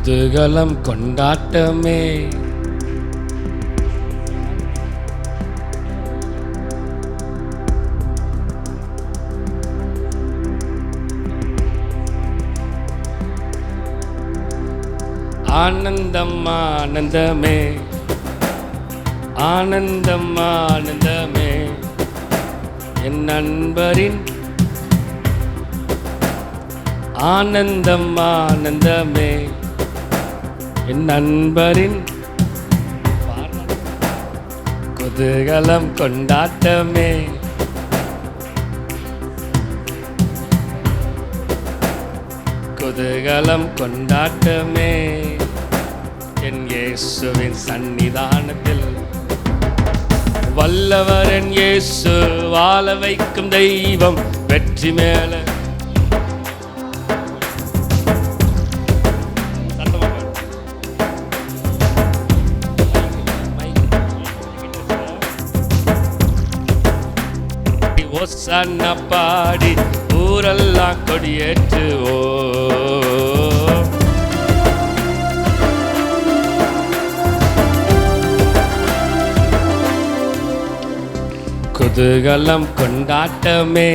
குதூகலம் கொண்டாட்டமே. ஆனந்தம் ஆனந்தமே, ஆனந்தம் ஆனந்தமே, என் நண்பரின் ஆனந்தம் ஆனந்தமே, என் நண்பரின் குதூகலம் கொண்டாட்டமே. குதூகலம் கொண்டாட்டமே, என் இயேசுவின் சன்னிதானத்தில் வல்லவர் என் இயேசு, வாழ வைக்கும் தெய்வம், வெற்றி மேல ஓசன்னா பாடி ஊரெல்லாம் கொடியேற்றுவோ. குதூகலம் கொண்டாட்டமே,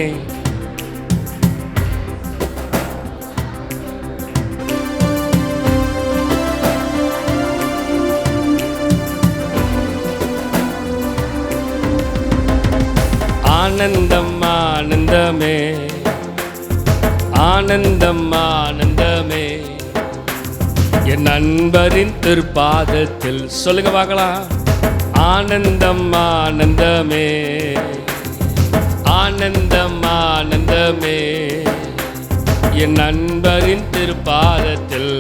ஆனந்தம் ஆனந்தமே, ஆனந்தம் ஆனந்தமே, என் நண்பரின் திருப்பாதத்தில். சொல்லுங்க பார்க்கலாம். ஆனந்தம் ஆனந்தமே, ஆனந்தம் ஆனந்தமே, என் நண்பரின் திருப்பாதத்தில்.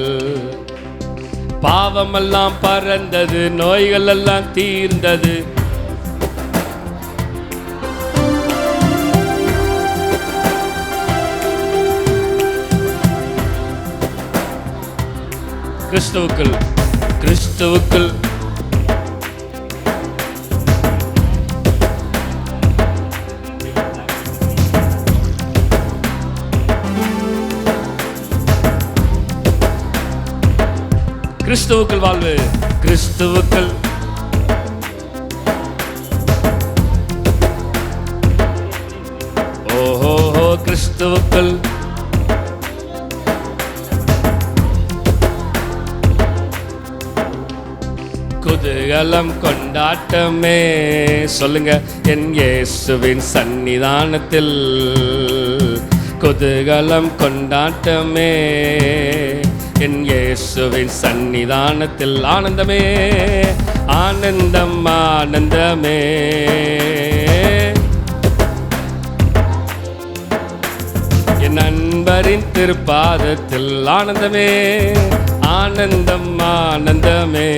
பாவமெல்லாம் பறந்தது, நோய்கள் எல்லாம் தீர்ந்தது. கிறிஸ்துவுக்குள், கிறிஸ்துவுக்குள் கிறிஸ்துவுக்குள் வாழ்வு, கிறிஸ்துவுக்குள் ஓஹோ கிறிஸ்துவுக்குள் குதூகலம் கொண்டாட்டமே. சொல்லுங்க. என் இயேசுவின் சன்னிதானத்தில் குதூகலம் கொண்டாட்டமே, என் இயேசுவின் சன்னிதானத்தில் ஆனந்தமே, ஆனந்தம் ஆனந்தமே, என் நண்பரின் திருப்பாதத்தில் ஆனந்தமே, ஆனந்தம் ஆனந்தமே,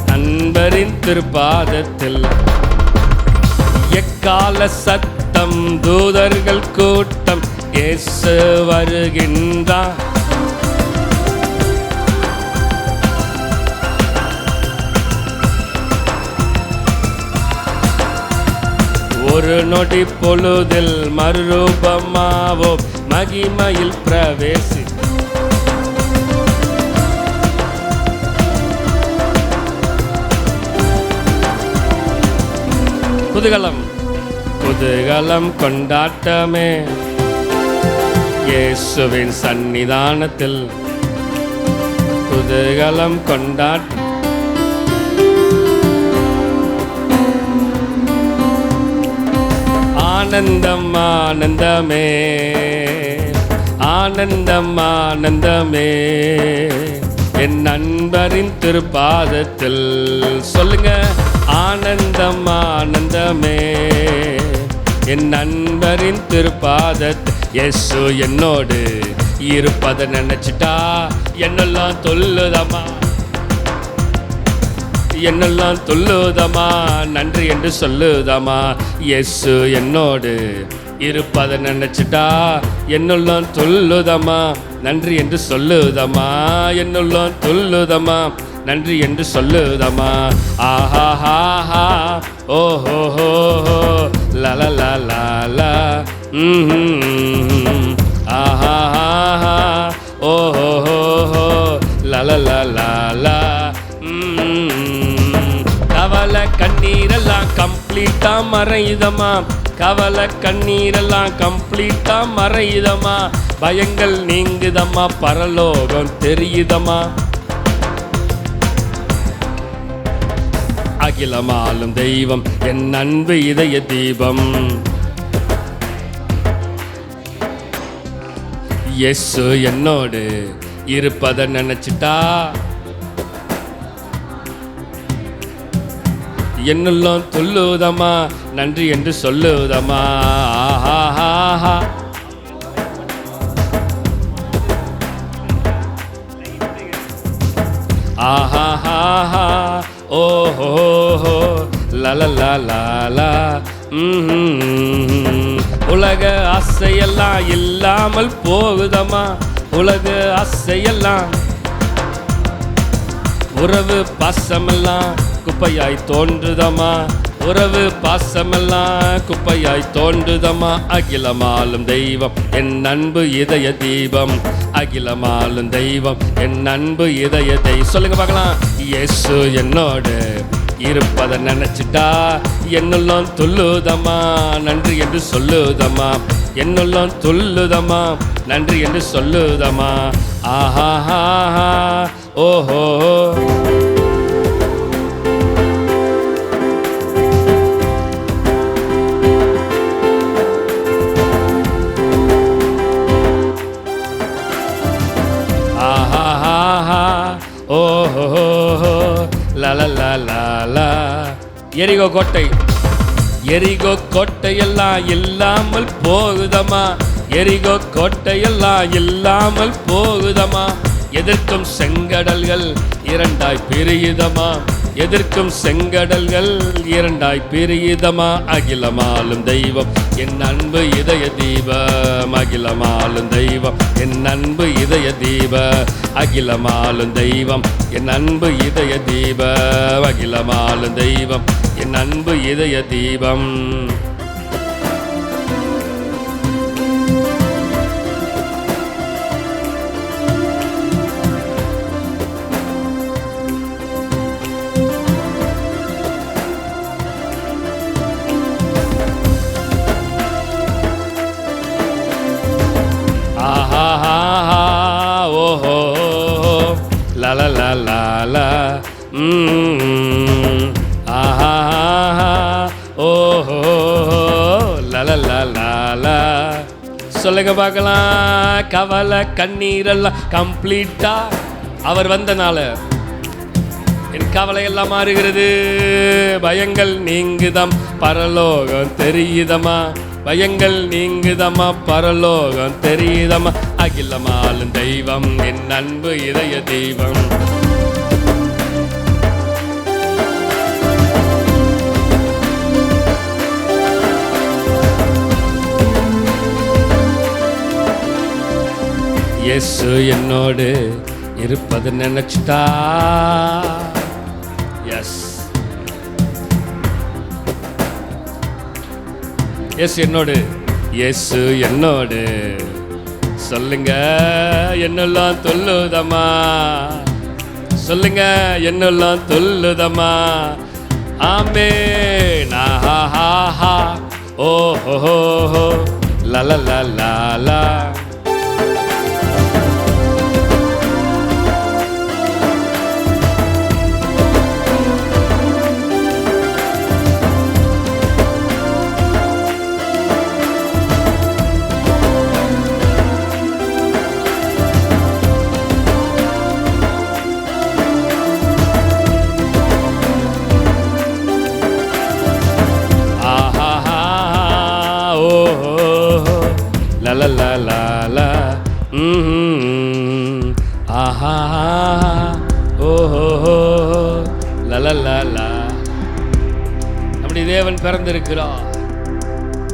நண்பரின் திருப்பாதத்தில். எக்கால சத்தம், தூதர்கள் கூட்டம், இயேசு வருகின்றார். ஒரு நொடி பொழுதில் மறுரூபமாவோம், மகிமையில் பிரவேசி. குதூகலம், குதூகலம் கொண்டாட்டமே, இயேசுவின் சன்னிதானத்தில் குதூகலம் கொண்டாட்டம். ஆனந்தம் ஆனந்தமே, ஆனந்தம் ஆனந்தமே, என் நண்பரின் திருப்பாதத்தில். சொல்லுங்க. ஆனந்தம் ஆனந்தமே, என் நண்பரின் திருப்பாதத்தில். இயேசு என்னோடு இருப்பதை நினைச்சிட்டா என்னெல்லாம் தொல்லுதமா, என்னெல்லாம் தொல்லுதமா, நன்றி என்று சொல்லுதமா. இயேசு என்னோடு இருப்பதை நினைச்சிட்டா என்னெல்லாம் தொல்லுதமா, நன்றி என்று சொல்லுதமா. என்னெல்லாம் தொல்லுதமா, நன்றி என்று சொல்லுதமா. ஆஹா ஹா ஓஹோ ஹோ லலலலா, ஆஹா ஓஹோ லலலலா. கவலை கண்ணீரெல்லாம் கம்ப்ளீட்டா மறையுதமா, கவலை கண்ணீரெல்லாம் கம்ப்ளீட்டா மறையுதமா, பயங்கள் நீங்குதம்மா, பரலோகம் தெரியுதம்மா. அகிலமாலும் தெய்வம் என் அன்பு இதய தீபம், இயேசு என்னோடு இருப்பதை நினைச்சிட்டா என்னுள்ளம் துள்ளுதமா, நன்றி என்று சொல்லுதமா. ஆஹா ஓஹோ லலலலா. உலக ஆசையெல்லாம் இல்லாமல் போகுதமா, உலக ஆசையெல்லாம் உறவு பாசமெல்லாம் குப்பையாய் தோன்றுதமா, உறவு பாசமெல்லாம் குப்பையாய் தோன்றுதமா. அகிலமாலும் தெய்வம் என் அன்பு இதய தீபம், அகிலமாலும் தெய்வம் என் அன்பு இதய தெய்வம். சொல்லுங்க பார்க்கலாம். இயேசு என்னோடு இருப்பதை நினைச்சிட்டா என்னுள்ளம் துள்ளுதமா, நன்றி என்று சொல்லுதமா, என்னுள்ளம் துள்ளுதமா, நன்றி என்று சொல்லுதமா. ஆஹா ஓஹோ ஓஹோ லலலலா. எரிகோ கோட்டை, எரிகோ கோட்டையெல்லாம் இல்லாமல் போகுதமா, எரிகோ கோட்டையெல்லாம் இல்லாமல் போகுதமா. எதிர்க்கும் செங்கடல்கள் இரண்டாய் பிரியுதமா, எதிர்க்கும் செங்கடல்கள் இரண்டாய் பிரியுதமா. அகிலமாலும் தெய்வம் என் அன்பு இதய தீபம், அகிலமாலும் தெய்வம் என் அன்பு இதய தீப, அகிலமாலும் தெய்வம் என் அன்பு இதய தீப, அகிலமாலும் தெய்வம் என் அன்பு இதய தீபம். ஓஹோ லலலலா. ஆஹா ஓஹோ லலலலா. சொல்லுங்க பார்க்கலாம். கவலை கண்ணீரெல்லாம் கம்ப்ளீட்டா அவர் வந்தனால என் கவலை எல்லாம் மாறுகிறது, பயங்கள் நீங்குதம், பரலோகம் தெரியுதமா, பயங்கள் நீங்குதமா, பரலோகம் தெரியுதமா. அகிலமாலும் தெய்வம் என் அன்பு இதய தெய்வம். இயேசு என்னோடு இருப்பது நினைச்சிட்டா, எஸ் இயேசு என்னோடு, இயேசு என்னோடு. சொல்லுங்க என்னெல்லாம் தொல்லுதமா, சொல்லுங்க என்னெல்லாம் தொல்லுதமா. ஆமென். ஆஹா ஓஹோ லலலலா. லலலலா. ஆஹா ஓஹோ லலலலா. நம்முடைய தேவன் பிறந்திருக்கிறார்,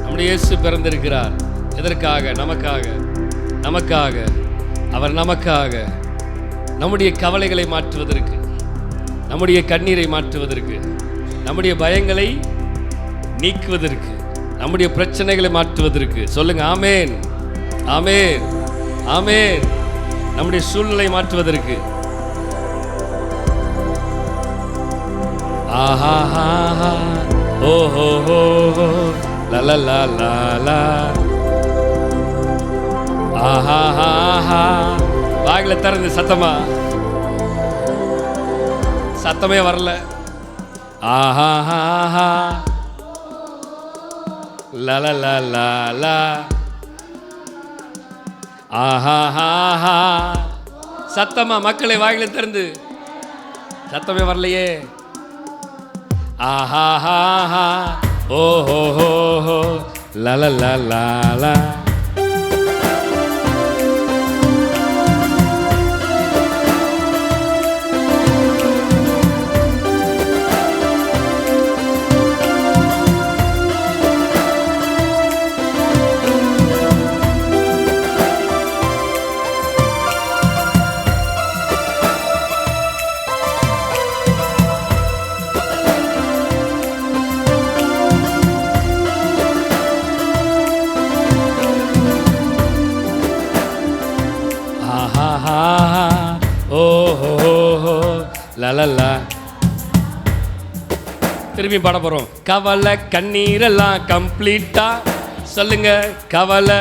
நம்முடைய இயேசு பிறந்திருக்கிறார். எதற்காக? நமக்காக, நமக்காக. அவர் நமக்காக நம்முடைய கவலைகளை மாற்றுவதற்கு, நம்முடைய கண்ணீரை மாற்றுவதற்கு, நம்முடைய பயங்களை நீக்குவதற்கு, நம்முடைய பிரச்சனைகளை மாற்றுவதற்கு. சொல்லுங்க ஆமென், ஆமென், ஆமென். நம்முடைய சூழ்நிலை மாற்றுவதற்கு. ஆஹா ஓஹோ லலலலலா ஆஹா. வாயில திறந்து சத்தமே வரல. ஆஹா லலலலலா ஆஹா. சத்தமா மக்களை வாயில திறந்து, சத்தமே வரலையே. ஆஹா ஓஹோ லலலலலா ஓஹோ லலலா. திரும்பி பாட போறோம். கவலை கண்ணீரெல்லாம் கம்ப்ளீட்டா சொல்லுங்க. கவலை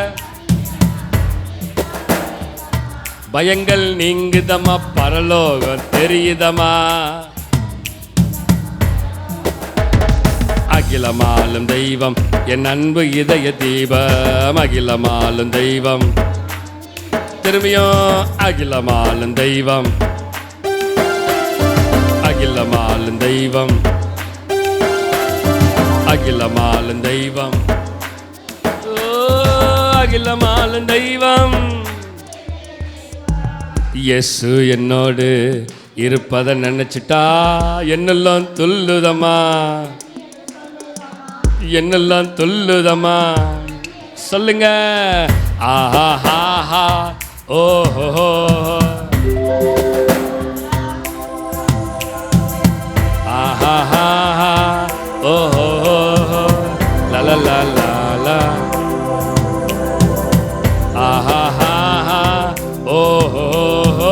பயங்கள் நீங்குதமா, பரலோகம் தெரியுதமா. அகிலமாலும் தெய்வம் என் அன்பு இதய தீபம். அகிலமாலும் தெய்வம், திரும்பியும் அகிலமாலும் தெய்வம். அகிலமாலும் தெய்வம், அகிலமாலும் தெய்வம், அகிலமாலும் தெய்வம். இயேசு என்னோடு இருப்பதை நினைச்சிட்டா என்னெல்லாம் துள்ளுதமா, என்னெல்லாம் துள்ளுதமா. சொல்லுங்க. ஆஹா ஓஹோ ஆஹா ஓஹோ லலலலலா ஆஹா ஓஹோ.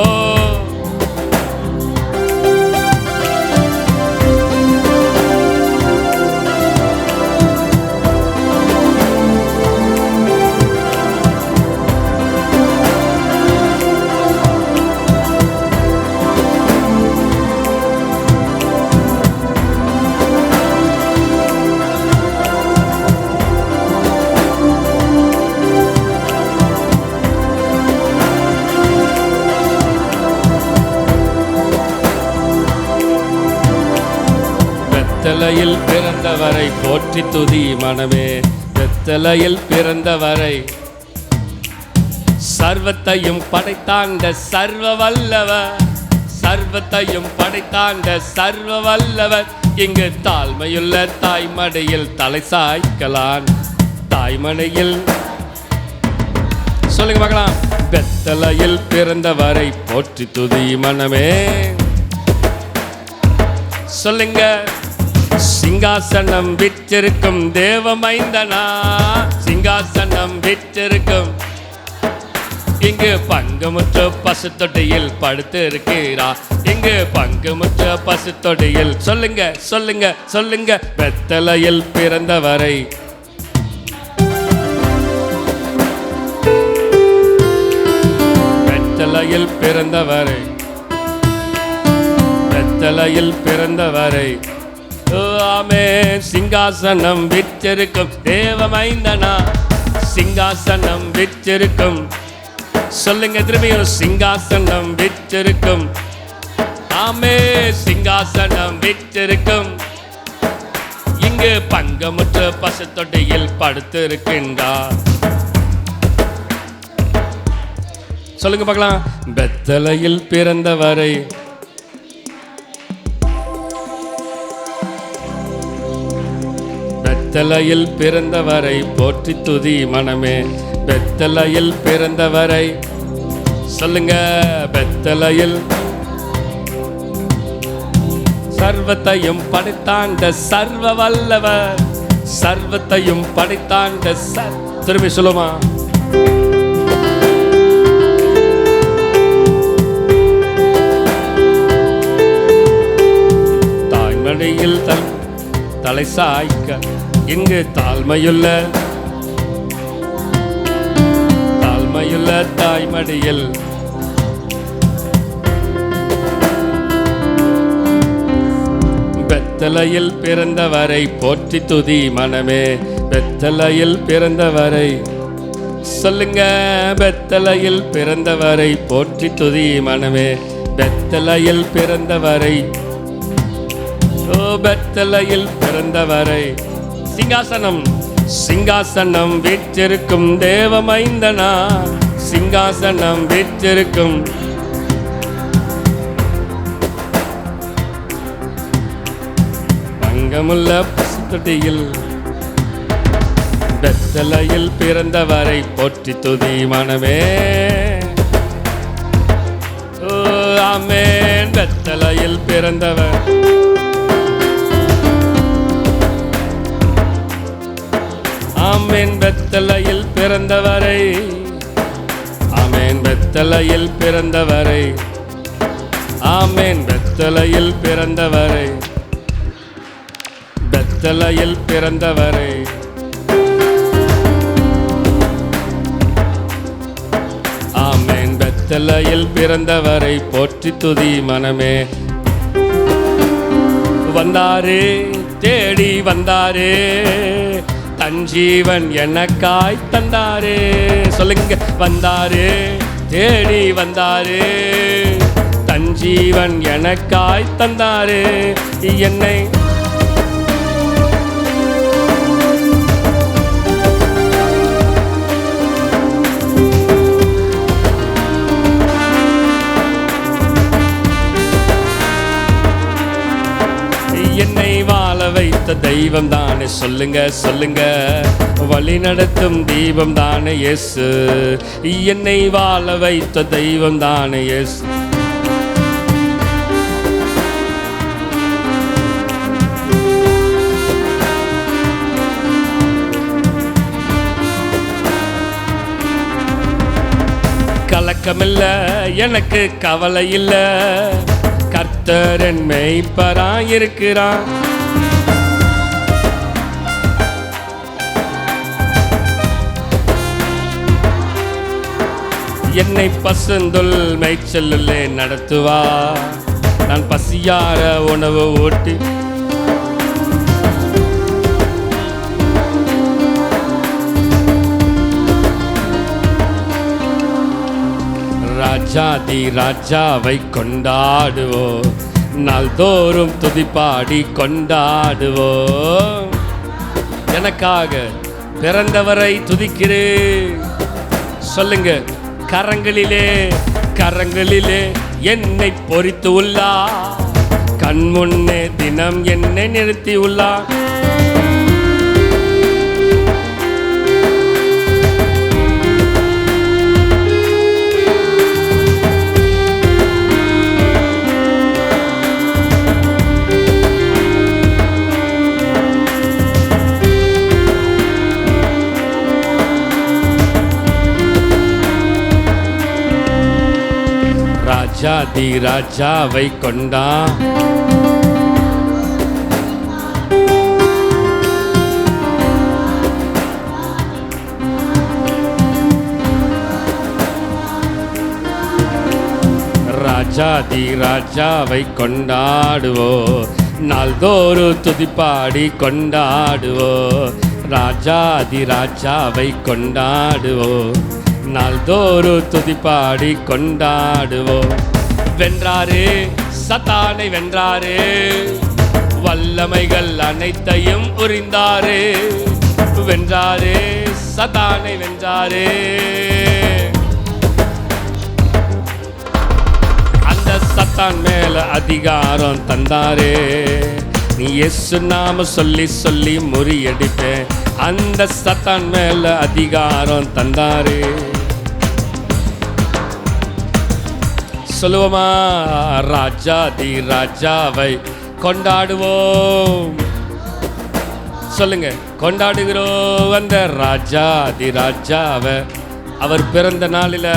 பெத்தலையில் பிறந்தவரை போற்றி துதி மனமே. பெத்தலையில் பிறந்தவரை, சர்வத்தையும் படைத்தாண்ட சர்வ வல்லவர், சர்வத்தையும் படைத்தாண்ட சர்வ வல்லவர். இங்கு தாழ்மையுள்ள தாய்மடியில் தலை சாய்க்கலான். தாய்மடியில் சொல்லுங்க பார்க்கலாம். பெத்தலையில் பிறந்தவரை போற்றி துதி மனமே. சொல்லுங்க. சிங்காசனம் விற்றிருக்கும் தேவமைந்தனா, சிங்காசனம் விற்றிருக்கும். இங்கு பங்குமுற்ற பசுத்தொட்டியில் படுத்து இருக்கிறார். இங்கு பங்குமுற்ற பசுத்தொட்டியில். சொல்லுங்க சொல்லுங்க சொல்லுங்க. பெத்தலையில் பிறந்தவரை, பெத்தலையில் பிறந்தவரை, பெத்தலையில் பிறந்தவரை. ஆமே. சிங்காசனம் விற்றிருக்கும் தேவமைந்தனா, சிங்காசனம் விற்றிருக்கும். சொல்லுங்க திரும்பியும். சிங்காசனம் விற்றிருக்கும். ஆமே. சிங்காசனம் விற்றிருக்கும். இங்கு பங்கமுற்ற பசுத்தொட்டியில் படுத்து இருக்கின்றார். சொல்லுங்க பார்க்கலாம். பெத்தலையில் பிறந்தவரை, பெத்தலையில் பிறந்தவரை போற்றி துதி மனமே. பெத்தலையில் பிறந்தவரை. சொல்லுங்க. பெத்தலையில் சர்வத்தையும் படைத்தாண்ட சர்வ வல்லவர், சர்வத்தையும் படைத்தாண்ட திரும்பி சொல்லுமா. தாய்மடியில் தலை சாய்க்க இங்கு தாழ்மையுள்ள தாய்மடியில் பெத்தலையில் பிறந்தவரை போற்றி துதி மனமே. பெத்தலையில் பிறந்தவரை சொல்லுங்க, பெத்தலையில் பிறந்தவரை போற்றி துதி மனமே. பெத்தலையில் பிறந்தவரை, ஓ பெத்தலையில் பிறந்தவரை. சிங்காசனம் சிங்காசனம் வீற்றிருக்கும் தேவமைந்தனா, சிங்காசனம் வீற்றிருக்கும் பங்கமுள்ள பசுத்தொட்டியில் பெத்தலையில் பிறந்தவரை போற்றி துதி மனமே. ஓ ஆமென். பெத்தலையில் பிறந்தவர், ஆமென். பெத்தலையில் பிறந்தவரை, ஆமென். பெத்தலையில் பிறந்தவரை, ஆமென். பெத்தலையில் பிறந்தவரை, பெத்தலையில் பிறந்தவரை. ஆமென். பெத்தலையில் பிறந்தவரை போற்றி துதி மனமே. வந்தாரே, தேடி வந்தாரே, தன் ஜீவன் எனக்காய் தந்தாரே. சொல்லுங்க, வந்தாரே, தேடி வந்தாரே, தன் ஜீவன் எனக்காய் தந்தாரே. என்னை என்னை வாழ வைத்த தெய்வம் தானே. சொல்லுங்க சொல்லுங்க, வழி நடத்தும் தீபம் தானே இயேசு. என்னை வாழ வைத்த தெய்வம் தானே இயேசு. கலக்கமில்ல, எனக்கு கவலை இல்ல, கர்த்தர் என் மேய்ப்பராயிருக்கிறான். என்னை பசுந்துள் மேய்ச்சலிலே நடத்துவா, நான் பசியார உணவு ஊட்டி ராஜாதி ராஜாவை கொண்டாடுவோ, நாள்தோறும் துதிப்பாடி கொண்டாடுவோ. எனக்காக பிறந்தவரை துதிக்கிறேன். சொல்லுங்க, கரங்களிலே கரங்களிலே என்னை பொறித்து உள்ளா, கண் முன்னே தினம் என்னை நிறுத்தி உள்ளா. ராஜாதி ராஜாவை கொண்டா, ராஜாதி ராஜாவை கொண்டாடுவோ, நாள்தோறு துதிப்பாடி கொண்டாடுவோ. ராஜாதி ராஜாவை கொண்டாடுவோ, நாள்தோறு துதிப்பாடி கொண்டாடுவோ. வென்றாரே, சத்தானை வென்றாரே, வல்லமைகள் அனைத்தையும் உரிந்தாரே. வென்றாரே, சத்தானை வென்றாரே, அந்த சத்தான் மேல அதிகாரம் தந்தாரே. நீ இயேசு நாம சொல்லி சொல்லி முறியடிப்பேன், அந்த சத்தான் மேல அதிகாரம் தந்தாரே. சொல்லுவோமா, ராஜாதி ராஜாவை கொண்டாடுவோம். சொல்லுங்க, கொண்டாடுகிறோம் அந்த ராஜாதி ராஜாவை. அவர் பிறந்த நாளில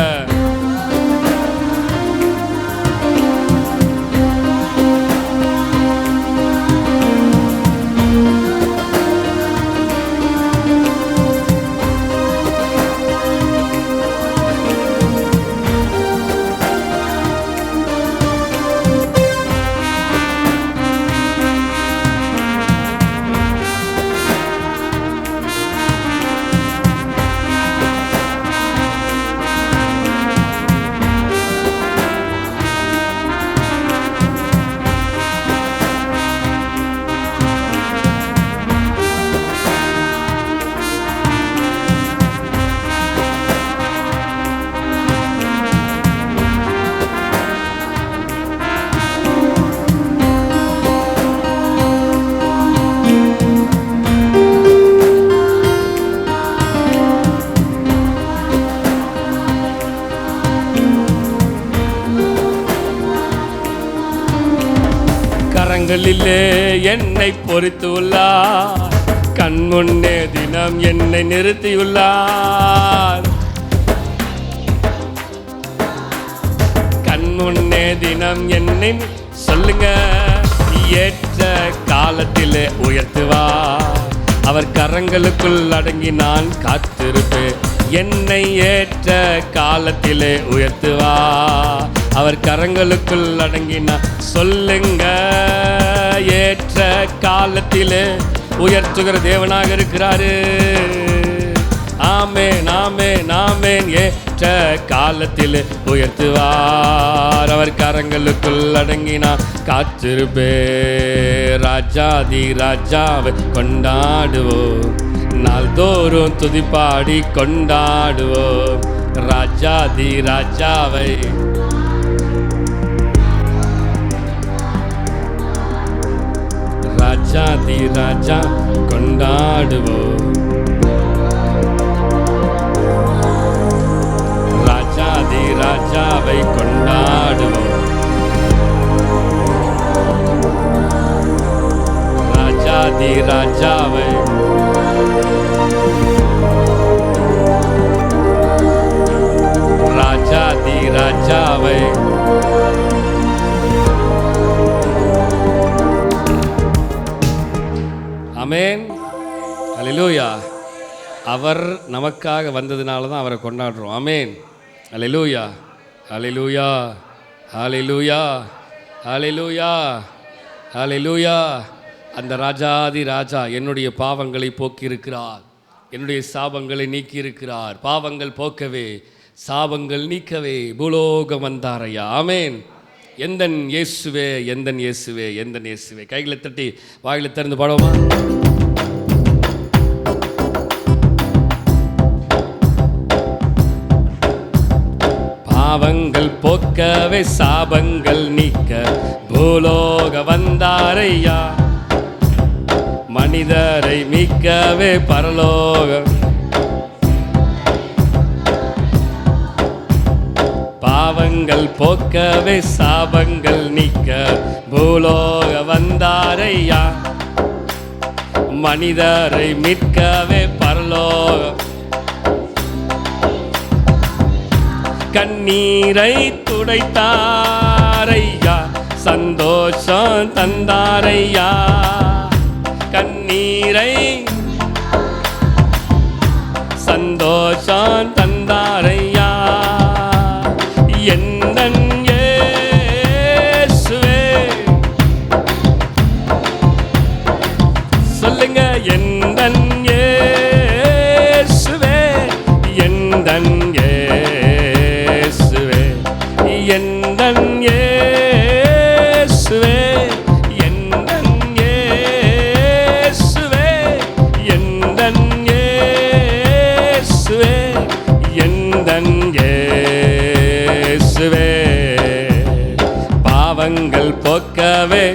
கரங்களிலே என்னை பொறித்துள்ளார், கண் முன்னே தினம் என்னை நிறுத்தியுள்ளார். கண் முன்னே தினம் என்னை சொல்லுங்க. ஏற்ற காலத்திலே உயர்த்துவார், அவர் கரங்களுக்குள் அடங்கி நான் காத்திருப்பேன். என்னை ஏற்ற காலத்திலே உயர்த்துவார், அவர் கரங்களுக்குள் அடங்கி நான் சொல்லுங்க. ஏற்ற காலத்திலே உயர்த்துகிற தேவனாக இருக்கிறாரு. ஆமென் ஆமென் ஆமென். ஏற்ற காலத்தில் உயர்த்துவார், அவர் கரங்களுக்குள் அடங்கினா காத்திருப்பே. ராஜாதி ராஜாவை கொண்டாடுவோம், நாள்தோறும் துதிப்பாடி கொண்டாடுவோம். ராஜாதி ராஜாவை ராஜாதி ராஜா கொண்டாடுவோம். ராஜாதி ராஜாவை கொண்டாடுவோம். ராஜாதி ராஜாவை ராஜாதி ராஜாவை ஆமென். அல்லேலூயா. அவர் நமக்காக வந்ததுனால தான் அவரை கொண்டாடுறோம். ஆமென். அல்லேலூயா அல்லேலூயா அல்லேலூயா அல்லேலூயா அல்லேலூயா. அந்த ராஜாதி ராஜா என்னுடைய பாவங்களை போக்கியிருக்கிறார், என்னுடைய சாபங்களை நீக்கியிருக்கிறார். பாவங்கள் போக்கவே சாபங்கள் நீக்கவே பூலோகம் வந்தாரையா. ஆமென். எந்தன் இயேசுவே எந்தன் இயேசுவே எந்தன் இயேசுவே. கைகளை தட்டி வாயில திறந்து பாடுவோமா? பாவங்கள் போக்கவே சாபங்கள் நீக்க பூலோக வந்தாரையா. மனிதரை மீட்கவே பரலோகம். பாவங்கள் போக்கவே சாபங்கள் நீக்க பூலோக வந்தாரையா. மனிதரை மீட்கவே பரலோகம். கண்ணீரை துடைத்தாரையா, சந்தோஷம் தந்தாரையா. கண்ணீரை சந்தோஷம் தந்தாரையா. எந்தன் இயேசுவே சொல்லுங்க. எந்தன் இயேசுவே எந்தன் இயேசுவே எந்தன் இயேசுவே எந்தன் இயேசுவே எந்தன் இயேசுவே எந்தன் இயேசுவே. பாவங்கள் போக்கவே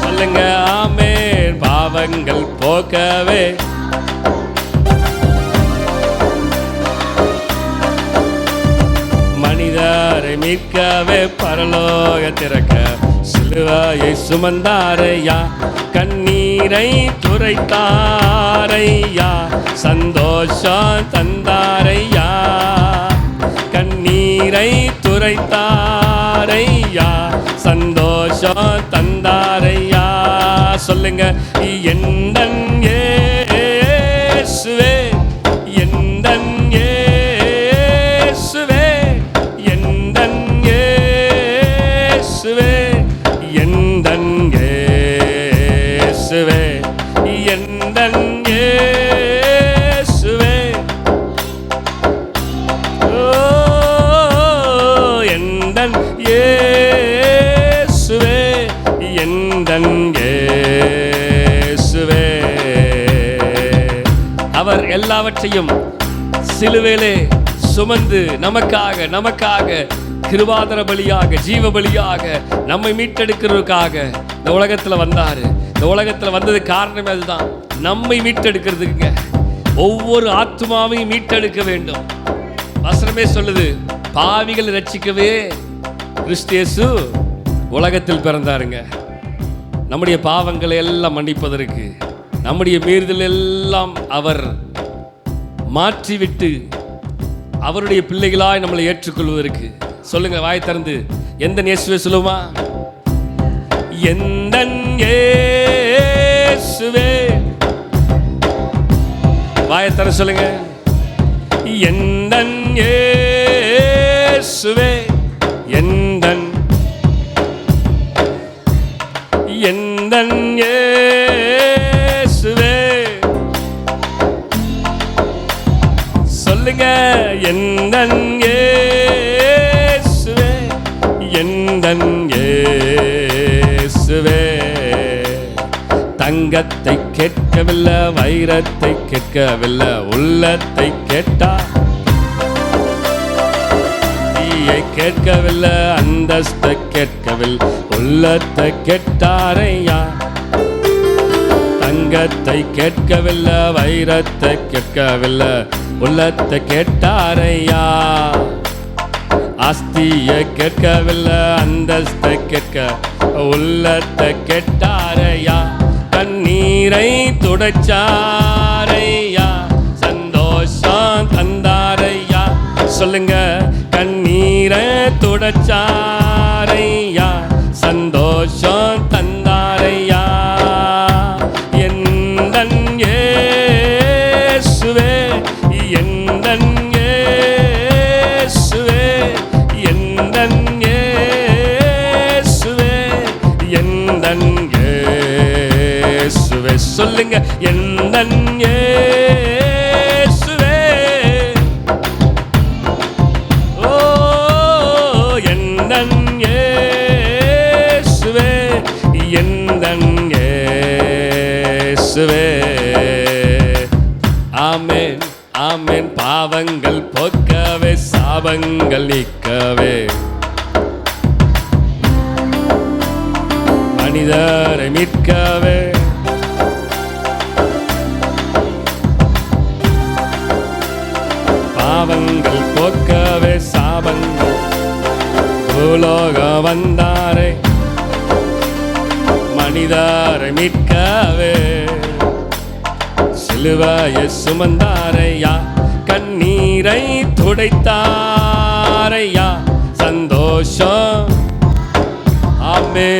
சொல்லுங்க. ஆமென். பாவங்கள் போக்கவே மனிதரை மீட்கவே பரலோக திறக்க சிலுவையை சுமந்தாரையா. கண்ணீரை துரைத்தாரையா, சந்தோஷம் தந்தாரையா. கண்ணீரை துரைத்தாரையா, சந்தோஷம் தந்தாரையா. சொல்லுங்க. எந்தன் இயேசுவே எந்தன் இயேசுவே எந்தன் இயேசுவே எந்தன் இயேசுவே எந்தன் இயேசுவே. ஓ எந்தன் இயேசுவே எந்தன் இயேசுவே. அவர் எல்லாவற்றையும் சிலுவையிலே சுமந்து நமக்காக கிருபாதர பலியாக ஜீவ பலியாக நம்மை மீட்டெடுக்கிறதுக்காக இந்த உலகத்தில் வந்தாரு. இந்த உலகத்தில் வந்தது காரணமே அதுதான், நம்மை மீட்டெடுக்கிறதுக்குங்க. ஒவ்வொரு ஆத்மாவையும் மீட்டெடுக்க வேண்டும். வசனமே சொல்லுது, பாவிகள் ரட்சிக்கவே கிறிஸ்து இயேசு உலகத்தில் பிறந்தாருங்க. நம்முடைய பாவங்களை எல்லாம் மன்னிப்பதற்கு, நம்முடைய மீறுதல் எல்லாம் அவர் மாற்றிவிட்டு அவருடைய பிள்ளைகளாய் நம்மளை ஏற்றுக்கொள்வதற்கு. சொல்லுங்க, வாய் திறந்து எந்த இயேசுவே சொல்லுமா? எந்த இயேசுவே. வாயை திற சொல்லுங்க, எந்த இயேசுவே, எந்த இயேசுவே. சொல்லுங்க, எந்த இயேசுவே, எந்த இயேசுவே. தங்கத்தை கேட்கவில்லை, வைரத்தை கேட்கவில்லை, உள்ளத்தை கேட்டா. தீயை கேட்கவில்லை, அந்தஸ்தை கேட்கவில்லை, உள்ளத்தை கேட்டாரையா. தங்கத்தை கேட்கவில்லை, வைரத்தை கேட்கவில்லை, உள்ளத்தை கேட்டாரையா. ஆஸ்தியை கேட்கவில்லை, அந்தஸ்தை கேட்க உள்ளத்தை கேட்டாரையா. கண்ணீரை துடைச்சாரையா, சந்தோஷம் தந்தாரையா. சொல்லுங்க, கண்ணீரை துடைச்சாரையா, சந்தோஷம் தந்தாரையா. எந்தன் இயேசுவே, எந்தன் இயேசுவே, எந்தன் இயேசுவே, எந்தன் இயேசுவே. சொல்லுங்க, எந்தன் இயேசுவே. ஓ, எந்தன் இயேசுவே, எந்தன் இயேசுவே. ஆமென், ஆமென். பாவங்கள் போக்கவே, சாபங்கள் நீக்கவே, மனிதரை மீட்கவே, பாவங்கள் போக்கவே, சாபங்கள் பூலோக வந்தாரே, மனிதரை மீட்கவே, சிலுவையை சுமந்தாரையா. கண்ணீரை துடைத்தாரையா, சந்தோஷம். ஆமே,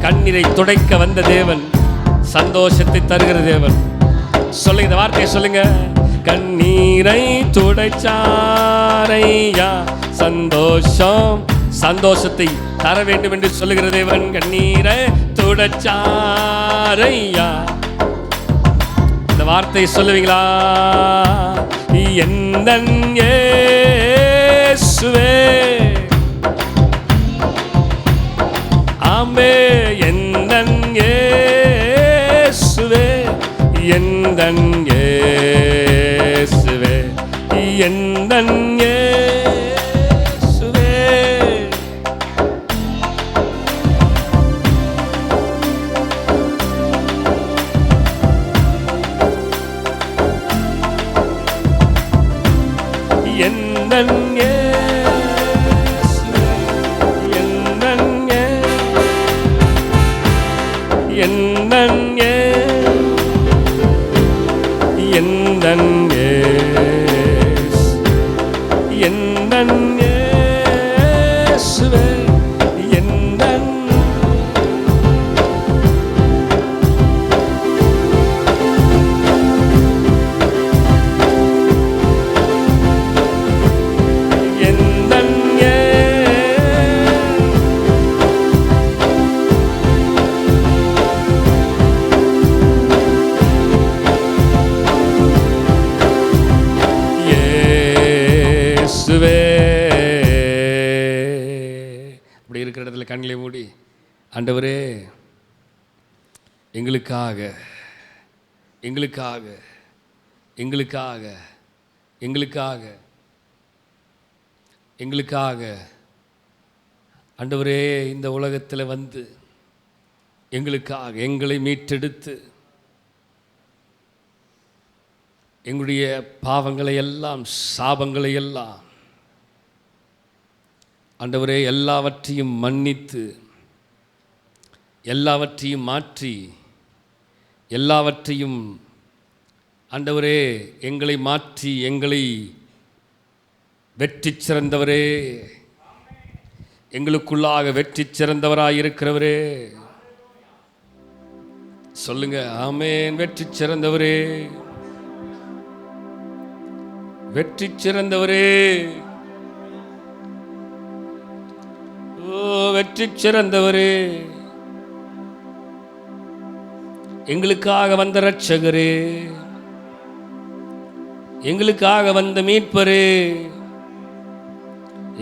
கண்ணீரை துடைக்க வந்த தேவன், சந்தோஷத்தை தருகிற தேவன். சொல்லுங்க, இந்த வார்த்தையை சொல்லுங்க, கண்ணீரை துடைச்சாரையா, சந்தோஷம். சந்தோஷத்தை தர வேண்டும் என்று சொல்லுகிற தேவன், கண்ணீரை துடைச்சாரையா. இந்த வார்த்தையை சொல்லுவீங்களா? எந்தன் இயேசுவே. ஆமே, எந்தன் இயேசுவே, எந்தன் இயேசுவே, எந்தன் இயேசுவே. எந்தன் இயேசுவே, எந்தன் எந்தன் எந்தன் எந்தன் இயேசுவே, எந்தன். அப்படி இருக்கிற இடத்துல கண்களை மூடி, ஆண்டவரே, எங்களுக்காக எங்களுக்காக எங்களுக்காக எங்களுக்காக எங்களுக்காக ஆண்டவரே இந்த உலகத்தில் வந்து எங்களுக்காக எங்களை மீட்டெடுத்து எங்களுடைய பாவங்களை எல்லாம் சாபங்களை எல்லாம் ஆண்டவரே எல்லாவற்றையும் மன்னித்து எல்லாவற்றையும் மாற்றி எல்லாவற்றையும் ஆண்டவரே எங்களை மாற்றி எங்களை வெற்றி சிறந்தவரே, எங்களுக்குள்ளாக வெற்றி சிறந்தவராயிருக்கிறவரே, சொல்லுங்க ஆமென். வெற்றி சிறந்தவரே, வெற்றி சிறந்தவரே, ஓ வெற்றி சிறந்தவரே, எங்களுக்காக வந்த இரட்சகரே, எங்களுக்காக வந்த மீட்பரே,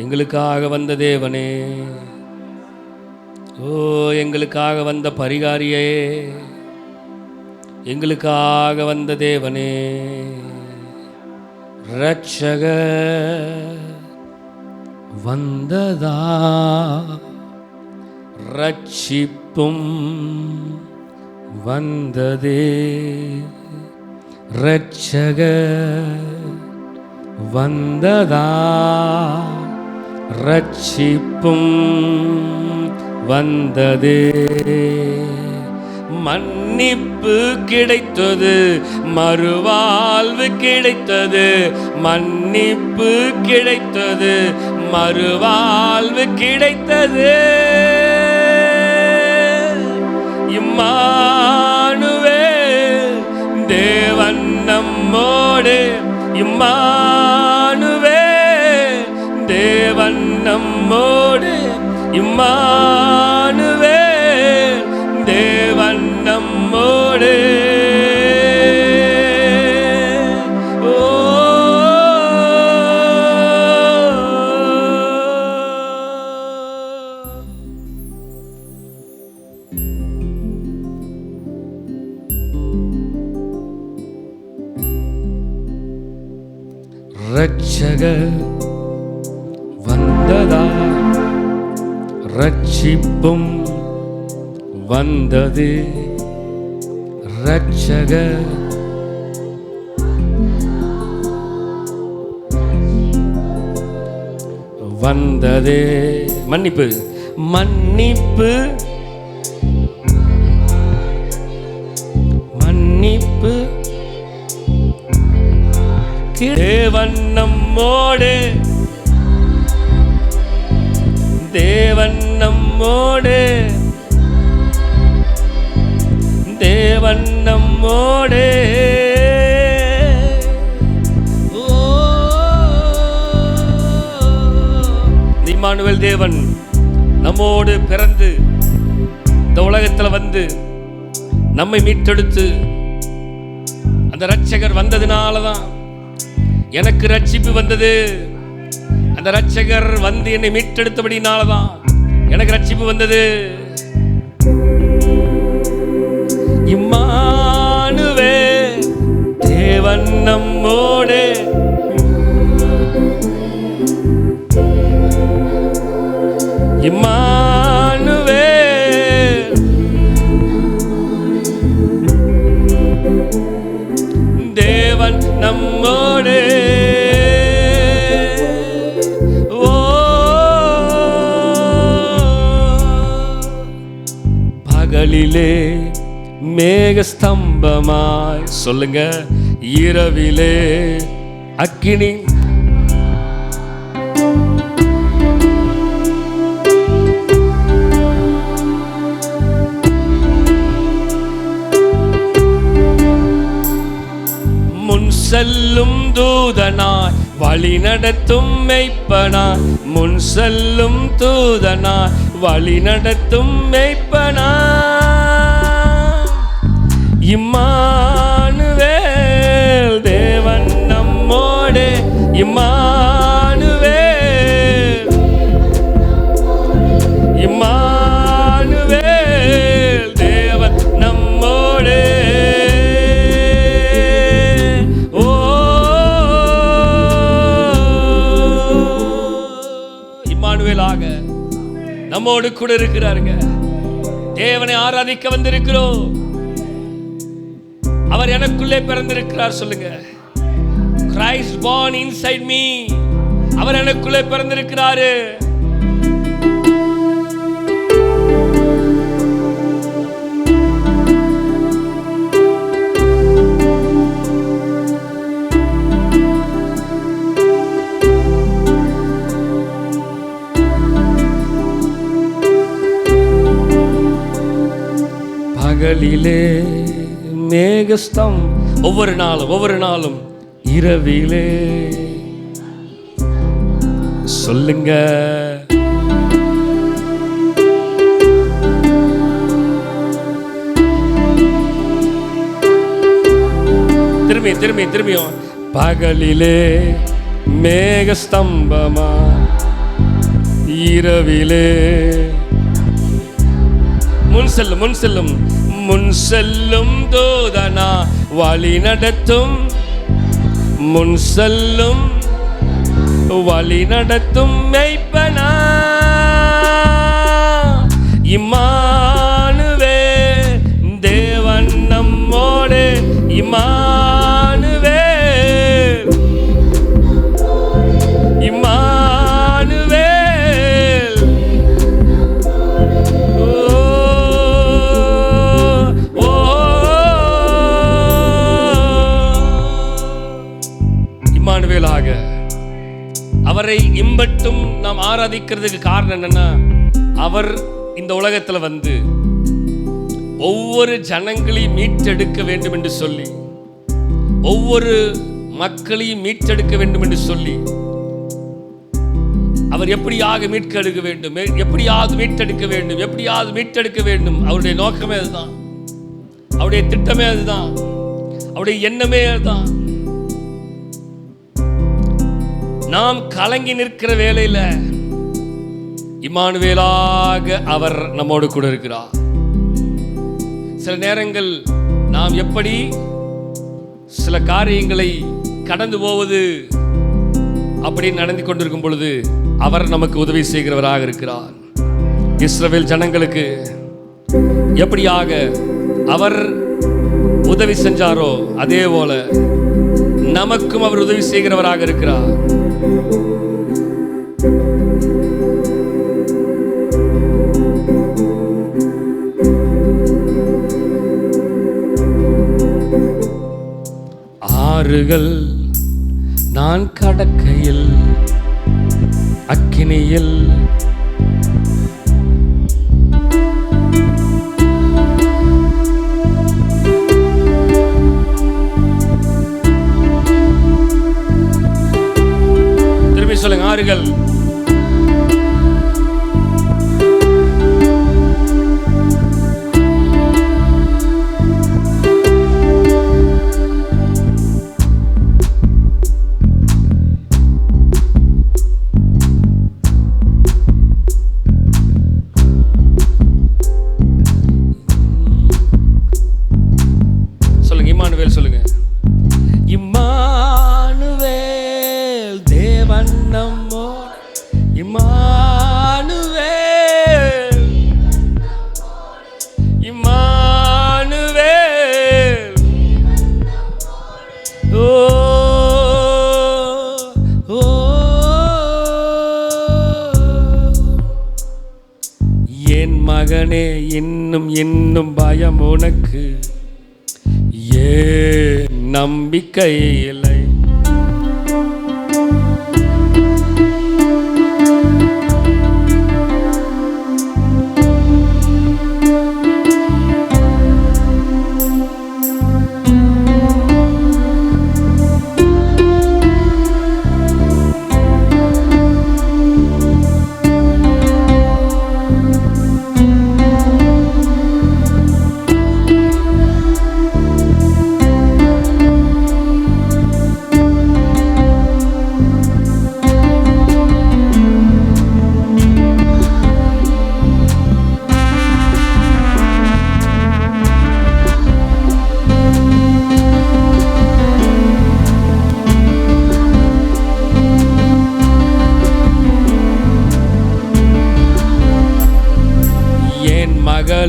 எங்களுக்காக வந்த தேவனே, ஓ எங்களுக்காக வந்த பரிகாரியே, எங்களுக்காக வந்த தேவனே, இரட்சகர் வந்ததா ரட்சிப்பும் வந்ததே, இரட்சகர் வந்ததா ரட்சிப்பும் வந்ததே, மன்னிப்பு கிடைத்தது, மறுவாழ்வு கிடைத்தது, மன்னிப்பு கிடைத்தது, மறுவாழ்வு கிடைத்தது, இம்மானுவேல் தேவன் நம்மோடு, இம்மானுவேல் தேவன் நம்மோடு, இம்மானுவேல் தேவன் நம்மோடு, இரட்சகர் வந்ததா ரட்சிப்பும் வந்தது, இரட்சகர் வந்ததே, மன்னிப்பு மன்னிப்பு மன்னிப்பு தேவன் நம்மோடு, தேவன் நம்மோடு, தேவன் நம்மோடு, இம்மானுவேல் தேவன் நம்மோடு பிறந்து இந்த உலகத்தில் வந்து நம்மை மீட்டெடுத்து அந்த இரட்சகர் வந்ததினாலதான் எனக்கு ரட்சிப்பு வந்தது. அந்த இரட்சகர் வந்து என்னை மீட்டெடுத்தபடினாலதான் எனக்கு ரட்சிப்பு வந்தது. இம்மானுவேல் தேவன் நம்மோடு, இம்மானுவேல் தேவன் நம்மோடு, ஓ பகலிலே மேகஸ்தம்பமாய், சொல்லுங்க இரவிலே அக்கினி, முன் செல்லும் தூதனாய் வழி நடத்தும் மெய்ப்பனாய், முன் செல்லும் தூதனாய் வழி நடத்தும் மெய்ப்பனாய், இம்மானுவேல் தேவன் நம்மோடு, இம்மானுவேல், இம்மானுவேல் தேவன் நம்மோடு, ஓ இம்மானுவேலாக நம்மோடு கூட இருக்கிறாருங்க. தேவனை ஆராதிக்க வந்திருக்கிறோம். அவர் எனக்குள்ளே பிறந்திருக்கிறார். சொல்லுங்க, Christ born inside me. அவர் எனக்குள்ளே பிறந்திருக்கிறாரு. பகலிலே மேகஸ்தம், ஒவ்வொரு நாளும் இரவிலே. சொல்லுங்க, திரும்பியும் பகலிலே மேகஸ்தம்பமா, இரவிலே முன் செல்லும் தூதனா வழி நடத்தும், முன் செல்லும் வழி நடத்தும் மெய்ப்பனா. இம்மானுவே தேவன் நம்மோடு, இம்மானுவே அவரை இம்பட்டும் நாம் ஆராதிக்கிறதுக்கு காரணம் என்னன்னா, அவர் இந்த உலகத்துல வந்து ஒவ்வொரு ஜனங்களையும் மீட்டெடுக்க வேண்டும் என்று சொல்லி, ஒவ்வொரு மக்களையும் மீட்டெடுக்க வேண்டும் என்று சொல்லி, அவர் எப்படியாக மீட்டெடுக்க வேண்டும், எப்படியாவது மீட்டெடுக்க வேண்டும். அவருடைய நோக்கமே அதுதான், அவருடைய திட்டமே அதுதான், அவருடைய எண்ணமே அதுதான். நாம் கலங்கி நிற்கிற வேளையில இம்மானுவேலாக அவர் நம்மோடு கூட இருக்கிறார். சில நேரங்கள் நாம் எப்படி சில காரியங்களை கடந்து போவது அப்படி நடந்து கொண்டிருக்கும் பொழுது அவர் நமக்கு உதவி செய்கிறவராக இருக்கிறார். இஸ்ரவேல் ஜனங்களுக்கு எப்படியாக அவர் உதவி செஞ்சாரோ அதே போல நமக்கும் அவர் உதவி செய்கிறவராக இருக்கிறார். ஆறுகள் நான் கடக்கையில் அக்கினியில் திரும்பி சொல்லுங்க, ஆறுகள் சொல்லுங்க, இம்மானுவேல் தேவன் நம்மோடு, இம்மானுவேல், இம்மானுவேல். ஓ ஓ என் மகனே, இன்னும் இன்னும் பயம் உனக்கு, நம்பிக்கை இல்லை.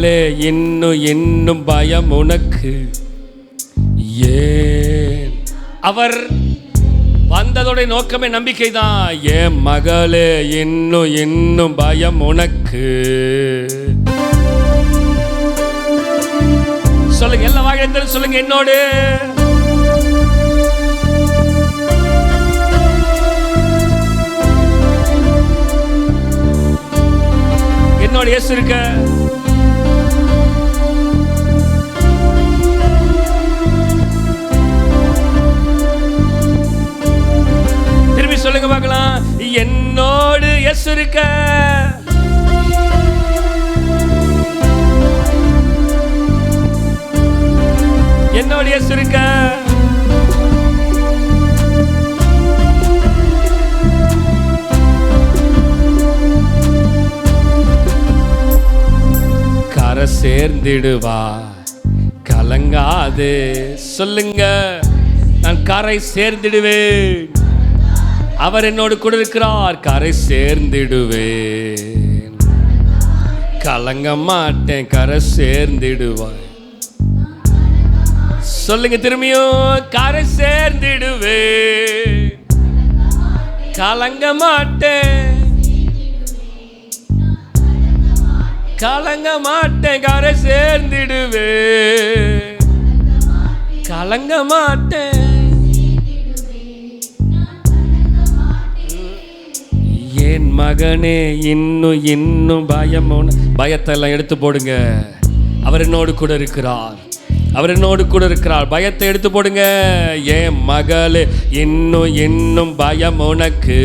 மகளே இன்னும் இன்னும் பயம் உனக்கு ஏன்? அவர் வந்ததோட நோக்கமே நம்பிக்கை தான். என் மகளே இன்னும் இன்னும் பயம் உனக்கு. சொல்லுங்க, எல்லா வாயிலும் சொல்லுங்க என்னோடு. என்னோட இயேசு இருக்க. திரும்பி சொல்லுங்க பார்க்கலாம், என்னோடு இயேசு இருக்க. என்னோட இயேசு இருக்க. கரை சேர்ந்திடுவா, கலங்காது. சொல்லுங்க, நான் கரை சேர்ந்திடுவேன். அவர் என்னோடு கூட இருக்கிறார். கரை சேர்ந்திடுவேன், கலங்க மாட்டேன். கரை சேர்ந்திடுவாய். சொல்லுங்க திரும்பியும், கரை சேர்ந்திடுவேன், கலங்க மாட்டேன். கலங்க மாட்டேன். கரை சேர்ந்திடுவேன், கலங்க மாட்டேன். என் மகனே இன்னும் இன்னும் பயம். பயத்தை எல்லாம் எடுத்து போடுங்க. அவர் என்னோடு கூட இருக்கிறார். அவர் என்னோடு கூட இருக்கிறார். பயத்தை எடுத்து போடுங்க. என் மகளே இன்னும் இன்னும் பயம் உனக்கு.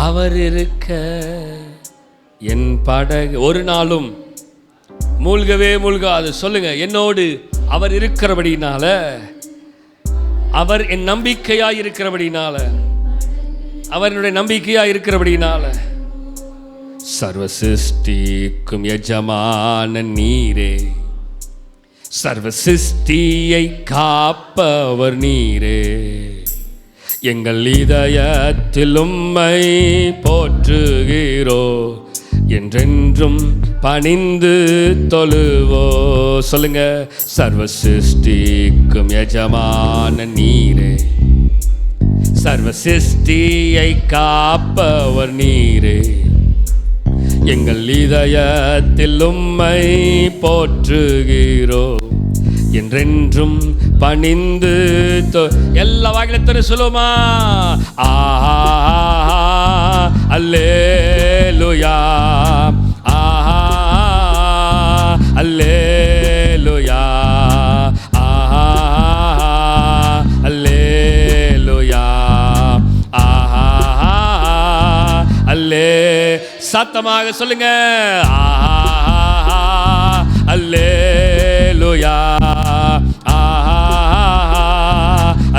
அவர் இருக்க என் படகு ஒரு நாளும் மூழ்கவே மூழ்காது. சொல்லுங்க, என்னோடு அவர் இருக்கிறபடினால, அவர் என் நம்பிக்கையாய் இருக்கிறபடினால, அவருடைய நம்பிக்கையாய் இருக்கிறபடினால, சர்வ சிருஷ்டிக்கும் எஜமான நீரே, சர்வ சிருஷ்டியை காப்பவர் நீரே, எங்கள் இதயத்தில் உம்மை போற்றுகிறோ, என்றென்றும் பணிந்து தொழுவோ. சொல்லுங்க, சர்வ சிருஷ்டிக்கும் எஜமான நீரே, சர்வ சிருஷ்டியை காப்பவர் நீரே, எங்கள் இதயத்தில் உம்மை போற்றுகிறோ, என்றென்றும் பணிந்து. எல்லா வாக்கியத்திலும் சொல்லுமா, ஆஹா அல்லேலூயா, ஆஹா அல்லேலூயா, ஆஹா அல்லேலூயா, ஆஹா அல்லே. சத்தமாக சொல்லுங்க, ஆஹா அல்லேலூயா, ஆஹா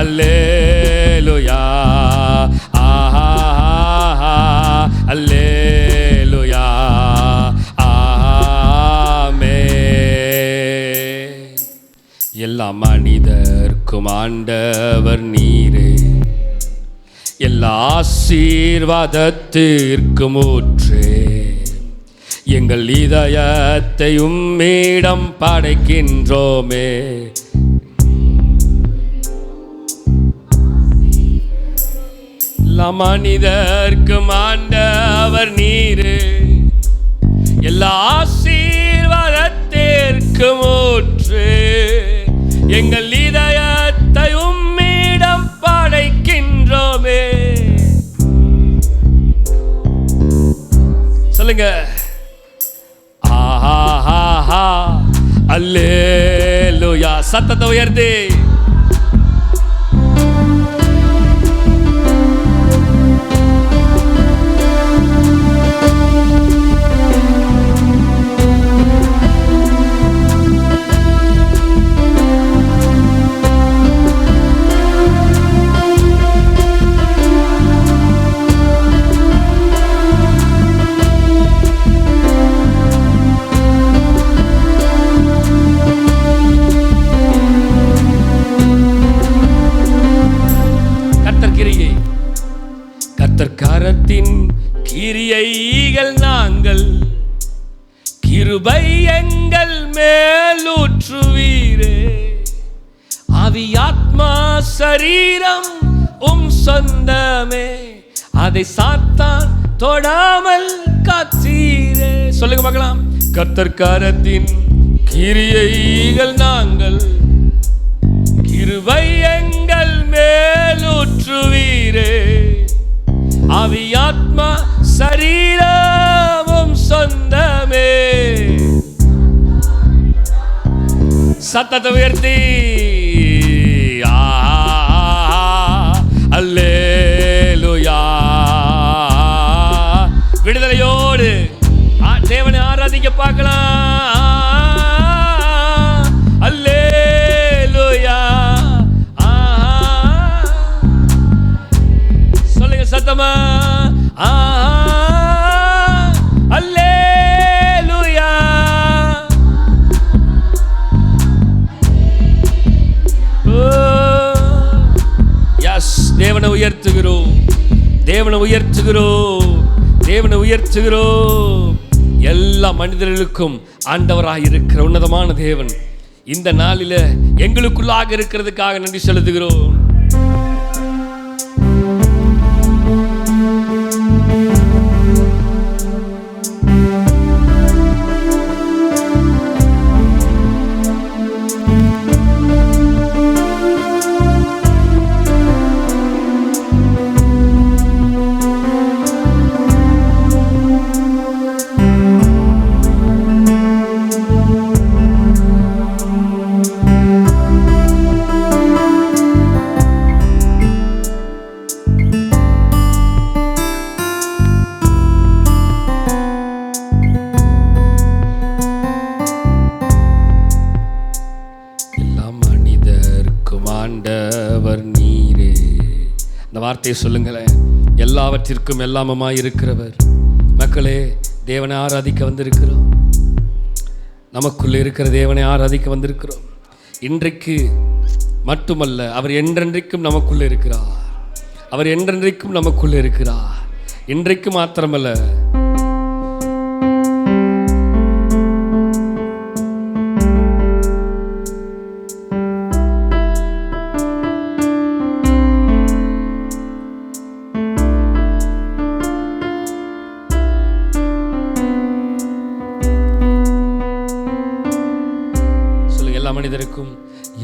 அல்லேலூயா, ஆஹா அல்லேலூயா, ஆமென். எல்லா மனிதர்க்கும் ஆண்டவர் நீரே, எல்லா ஆசீர்வாதத்திற்கும் ஊற்றே, எங்கள் இதயத்தை உம்மிடம் படைக்கின்றோமே. எல்லா மனிதர்க்கும் ஆண்டவர் நீரே, எல்லா ஆசீர்வாதத்திற்கும் ஊற்று, எங்கள் இதயத்தை உம்மிடம் படைக்கின்றோமே. சொல்லுங்க, ஆஹா அல்லேலூயா. சத்தத்தை உயர்த்தி கர்த்தர் கரத்தின் கிரியைகள் நாங்கள், கிருபை எங்கள் மேலூற்றுவீரே. ஆவி ஆத்மா சரீரம் சொந்தமே, அதை சாத்தான் தொடாமல் காத்தீரே. சொல்லுங்க பார்க்கலாம். கர்த்தர் கரத்தின் கிரியைகள் நாங்கள், கிருபை எங்கள் மேலூற்றுவீரே. ஆவி ஆத்மா சரீரமும் சொந்தமே. சத்தத்தை உயர்த்தி அல்லேலூயா. விடுதலையோடு தேவனை ஆராதிக்க பார்க்கலாம். அல்லேலூயா. சொல்லுங்க சத்தமா. அல்லேலூயா. தேவனை உயர்த்துகிறோம், தேவனை உயர்த்துகிறோம், தேவனை உயர்த்துகிறோம். எல்லா மனிதர்களுக்கும் ஆண்டவராக இருக்கிற உன்னதமான தேவன் இந்த நாளில எங்களுக்குள்ளாக இருக்கிறதுக்காக நன்றி செலுத்துகிறோம். வார்த்தையை சொல்லுங்களேன். எல்லாவற்றிற்கும் எல்லாமுமாய் இருக்கிறவர். மக்களே, தேவனை ஆராதிக்க வந்திருக்கிறோம். நமக்குள்ளே இருக்கிற தேவனை ஆராதிக்க வந்திருக்கிறோம். இன்றைக்கு மட்டுமல்ல, அவர் என்றென்றைக்கும் நமக்குள்ளே இருக்கிறார். அவர் என்றென்றைக்கும் நமக்குள்ளே இருக்கிறார். இன்றைக்கு மாத்திரமல்ல,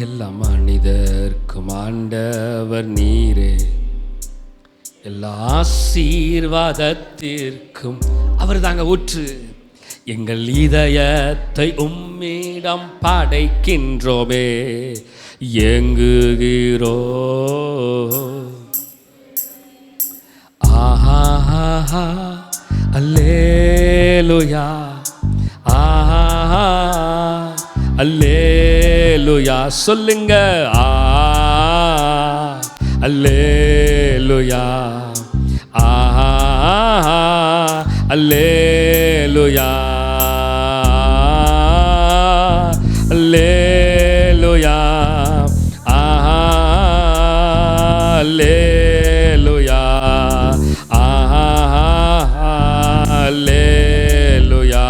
எல்லா மனிதர்க்கும் ஆண்டவர் நீரே. எல்லா ஆசீர்வாதத்திற்கும் அவர் தாங்க ஊற்று. எங்கள் இதயத்தை உம்மிடம் படைக்கின்றோமே, ஏங்குகிறோ. ஆஹா அல்லேலூயா. ஆஹா அல்லேலூயா. சொல்லுங்க. அல்லேலூயா. அல்லேலூயா. அல்லேலூயா. அல்லேலூயா. அல்லேலூயா.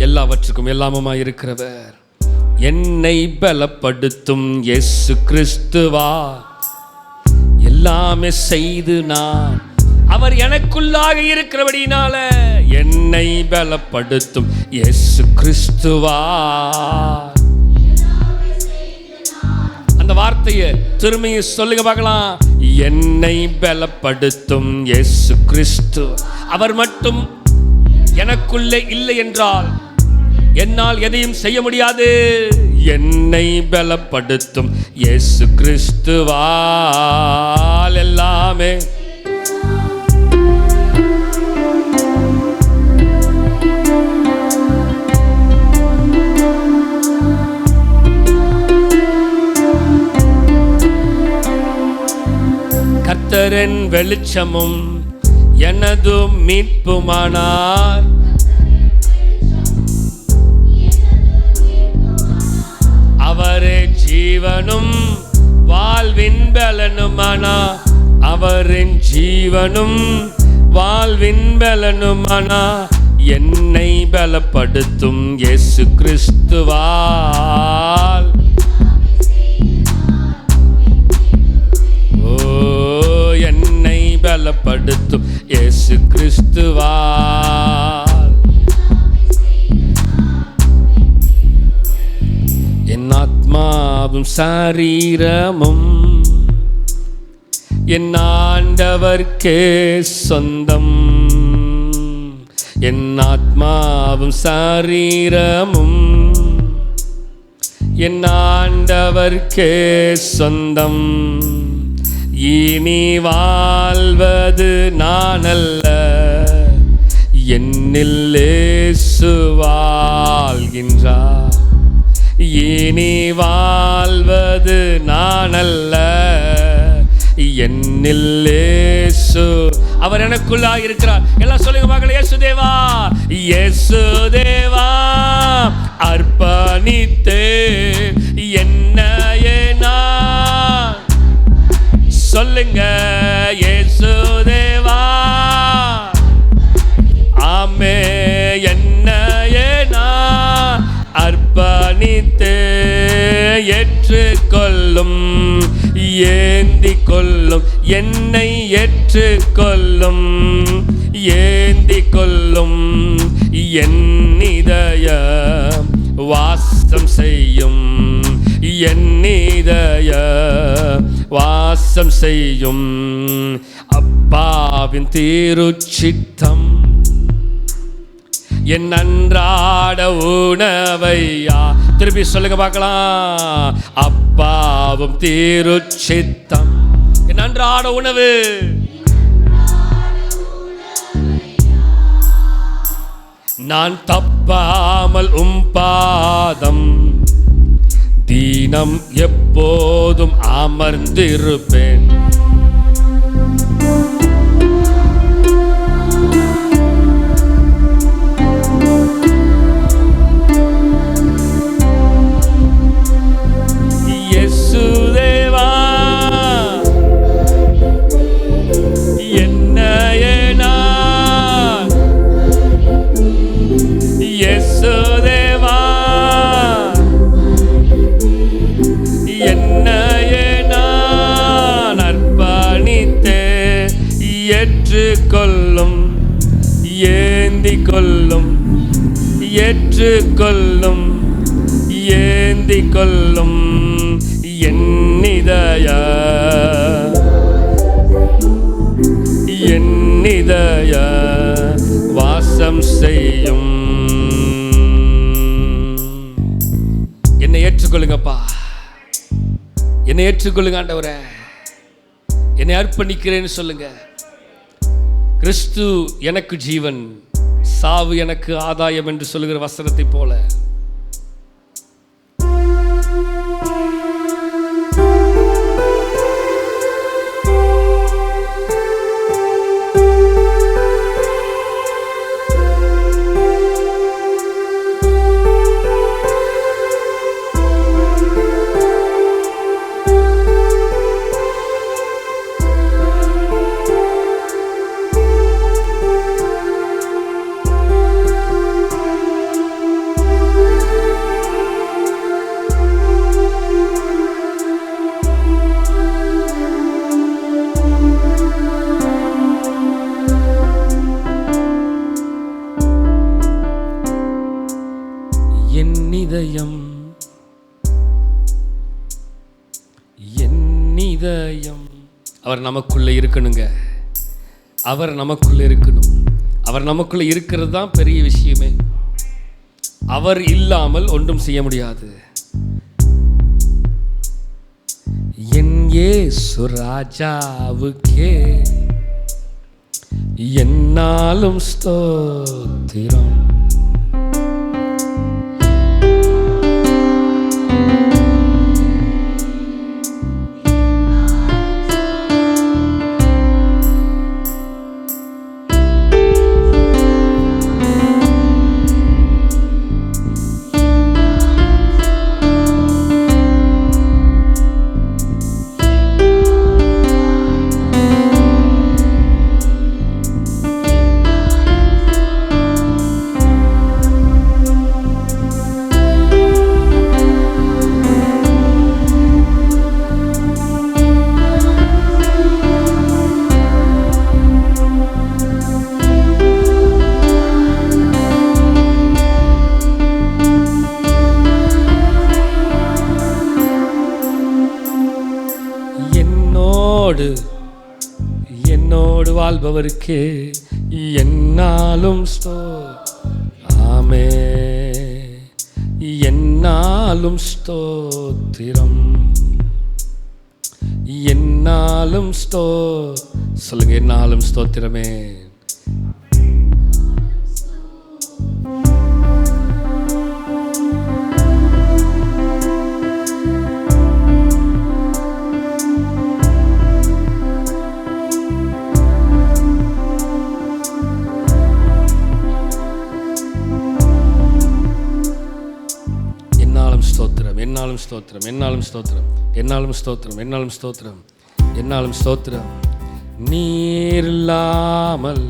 எல்லாவற்றுக்கும் எல்லாமுமாய் இருக்கிறவர். என்னை பலப்படுத்தும் இயேசு கிறிஸ்துவா, எல்லாமே செய்து நான் அவர் எனக்குள்ளாக இருக்கிறபடினால. என்னை பலப்படுத்தும் இயேசு கிறிஸ்துவா. அந்த வார்த்தையை திரும்பிய சொல்லுங்க பார்க்கலாம். என்னை பலப்படுத்தும் இயேசு கிறிஸ்து. அவர் மட்டும் எனக்குள்ளே இல்லை என்றால் என்னால் எதையும் செய்ய முடியாது. என்னை பலப்படுத்தும் இயேசு கிறிஸ்துவால் எல்லாமே. கர்த்தரின் வெளிச்சமும் எனது மீட்புமானார். அவரே ஜீவ ஜீவனும் வாழ்வின் பலனுமானா, அவரின் ஜீவனும் வாழ்வின் பலனுமானா, என்னை பலப்படுத்தும் இயேசு கிறிஸ்துவால். ஓ, என்னை பலப்படுத்தும் இயேசு கிறிஸ்துவால். என் ஆத்மாவும் சரீரமும் என் ஆண்டவர்க்கே சொந்தம். என் ஆத்மாவும் சரீரமும் என் ஆண்டவர்க்கே சொந்தம். இனி வாழ்வது நான் அல்ல, என்னில் இயேசு வாழ்கின்றார். இனி வாழ்வது நான் அல்ல, என்னில் இயேசு அவர் எனக்குள்ளாக இருக்கிறார். எல்லாம் சொல்லுங்க மகளே, இயேசு தேவா, இயேசு தேவா அர்ப்பணித்தே என்னையே நான். சொல்லுங்க, இயேசு தேவா ஆமே, என்னையே நான் அர்ப்பணித்தே ஏற்றுக்கொள்ளும், ஏந்தி கொள்ளும், என்னை ஏற்றுக்கொள்ளும், ஏந்தி கொள்ளும். என் இதய வாசம் செய்யும், என் இதய வாசம் செய்யும். அப்பாவின் திருச்சித்தம் என் அன்றாட உணவையா. திருப்பி சொல்லுங்க பார்க்கலாம். அப்பாவும் திருச்சித்தம் என் அன்றாட உணவு. நான் தப்பாமல் பாதம் தீனம் எப்போதும் அமர்ந்திருப்பேன். ஏற்றுக்கொள்ளும், ஏந்தி கொள்ளும், ஏற்றுக்கொள்ளும், ஏந்தி கொள்ளும். என் இதய, என் இதய வாசம் செய்யும். என்னை ஏற்றுக்கொள்ளுங்கப்பா, என்னை ஏற்றுக்கொள்ளுங்க ஆண்டவரே, என்னை அர்ப்பணிக்கிறேன்னு சொல்லுங்க. கிறிஸ்து எனக்கு ஜீவன், சாவு எனக்கு ஆதாயம் என்று சொல்லுகிற வசனத்தை போல இதயம், என் இதயம். அவர் நமக்குள்ள இருக்கணுங்க, அவர் நமக்குள்ள இருக்கணும். அவர் நமக்குள்ள இருக்கிறது தான் பெரிய விஷயமே. அவர் இல்லாமல் ஒன்றும் செய்ய முடியாது. என் இயேசு ராஜாவுக்கே என்னாலும் ஸ்தோத்திரம். என்னோடு வாழ்பவருக்கே என்னாலும் ஆமே, என்னாலும் ஸ்தோத்திரம், என்னாலும் சொல்லுங்க, என்னாலும் ஸ்தோத்திரமே. என்னாலும் ஸ்தோத்திரம், என்னாலும் ஸ்தோத்திரம், என்னாலும் ஸ்தோத்திரம், என்னாலும் ஸ்தோத்திரம், என்னாலும் ஸ்தோத்திரம். நீர் இல்லாமல்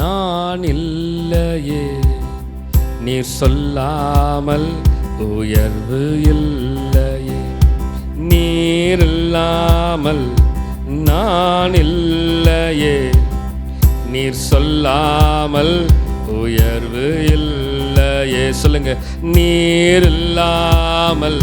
நான் இல்லையே, நீர் சொல்லாமல் உயர்வு இல்லையே. நீர் இல்லாமல் நான் இல்லையே, நீர் சொல்லாமல் உயர்வு இல்லையே. சொல்லுங்க, நீர் இல்லாமல்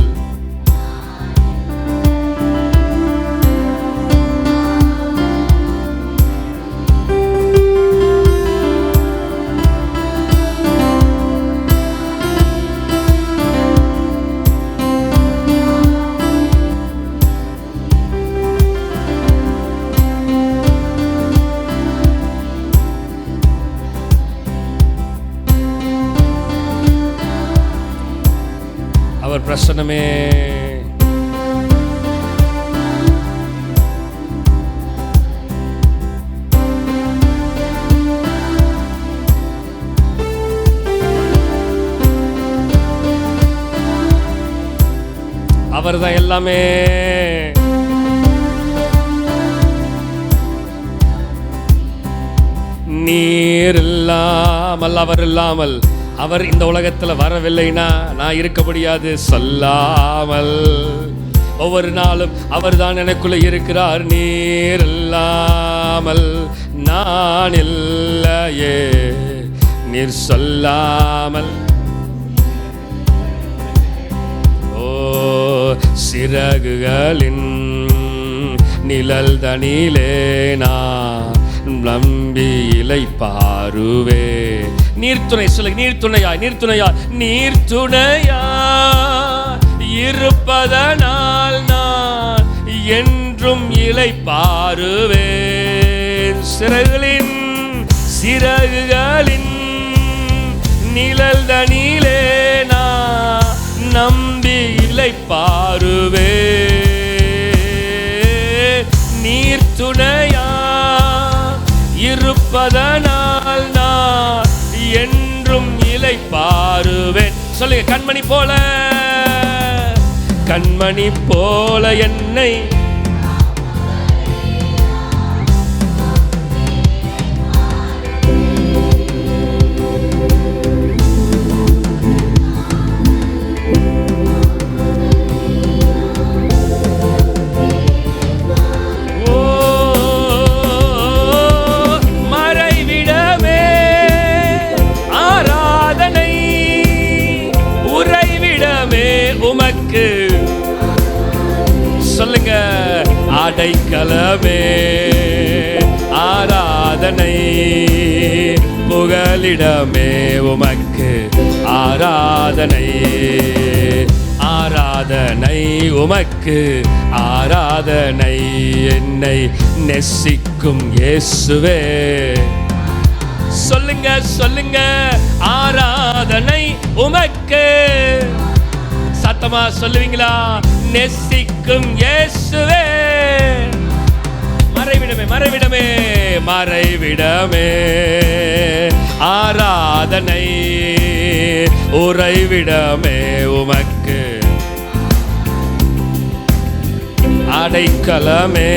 அவர் பிரசன்னமே. அவர்தான் எல்லாமே. நீர் இல்லாமல், அவர் இல்லாமல், அவர் இந்த உலகத்தில் வரவில்லைனா நான் இருக்க முடியாது. சொல்லாமல் ஒவ்வொரு நாளும் அவர் தான் எனக்குள்ள இருக்கிறார். நீர் இல்லாமல் நான் இல்லையே, நீர் சொல்லாமல். ஓ சிறகுகளின் நிழல் தனிலே நான் நம்பி இளைப்பாறுவே. நீர்த்துணை, சொல்லுங்க, நீர்த்துணையாய், நீர்த்துணையாய், நீர்த்துணையாய் இருப்பதனால் நான் என்றும் இளைப்பாறுவேன். சிறகுகளின் நிழல் தனிலே நான் நம்பி இளைப்பாறுவேன். நீர்த்துணையாய் இருப்பதனால் நான் என்றும் இளைப்பாறுவேன். சொல்லுங்க, கண்மணி போல, கண்மணி போல என்னை சொல்லுங்க, அடைக்கலமே ஆராதனை, புகலிடமே உமக்கு ஆராதனை, ஆராதனை உமக்கு ஆராதனை. என்னை நெசிக்கும் இயேசுவே. சொல்லுங்க, சொல்லுங்க, ஆராதனை உமக்கு. சத்தமா சொல்லுவீங்களா? நெசிக்கும் இயேசுவே. மறைவிடமே, மறைவிடமே, மறைவிடமே ஆராதனை, உறைவிடமே உமக்கு அடைக்கலமே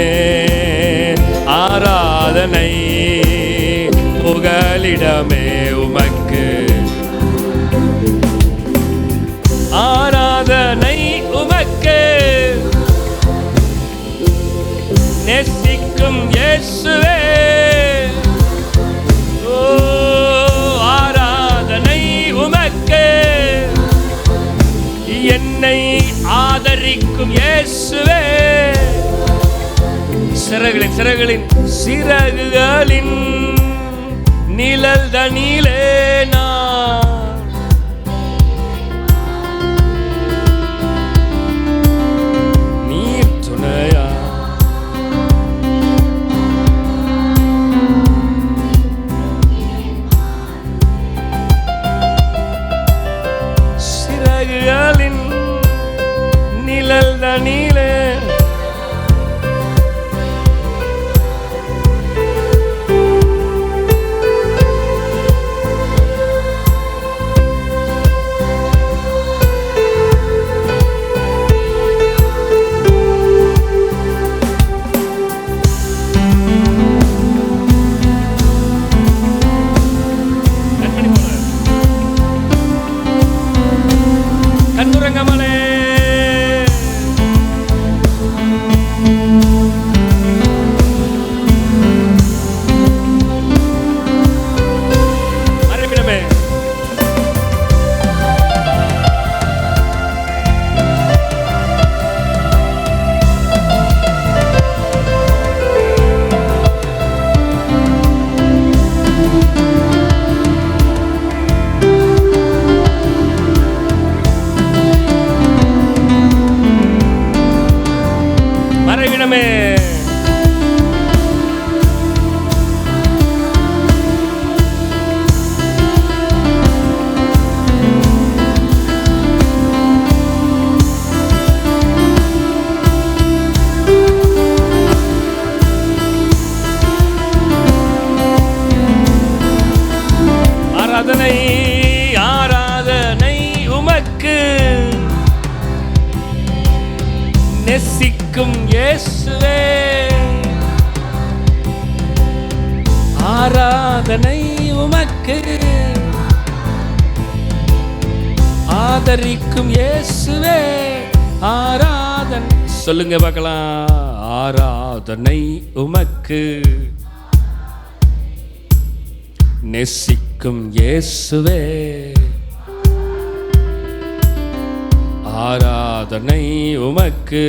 ஆராதனை, புகலிடமே உமக்கு ஆராதனை உமக்கு. நேசிக்கும் இயேசுவே, ஓ ஆராதனை உமக்கு. என்னை ஆதரிக்கும் இயேசுவே, சிறகுகளின் சிறகுகளின் நிழல் தனிலே நான் நீர் துணையா சிறகுகளின் நிழல் தனிலே கண்ணுறங்கமலே மறைவிடமே மறைவிடமே ஆராதனை ஆராதனை உமக்கு நேசிக்கும் இயேசுவே ஆராதனை உமக்கு ஆதரிக்கும் இயேசுவே ஆராதனை சொல்லுங்க பார்க்கலாம் ஆராதனை உமக்கு நேசிக்கும் இயேசுவே ஆராதனை உமக்கு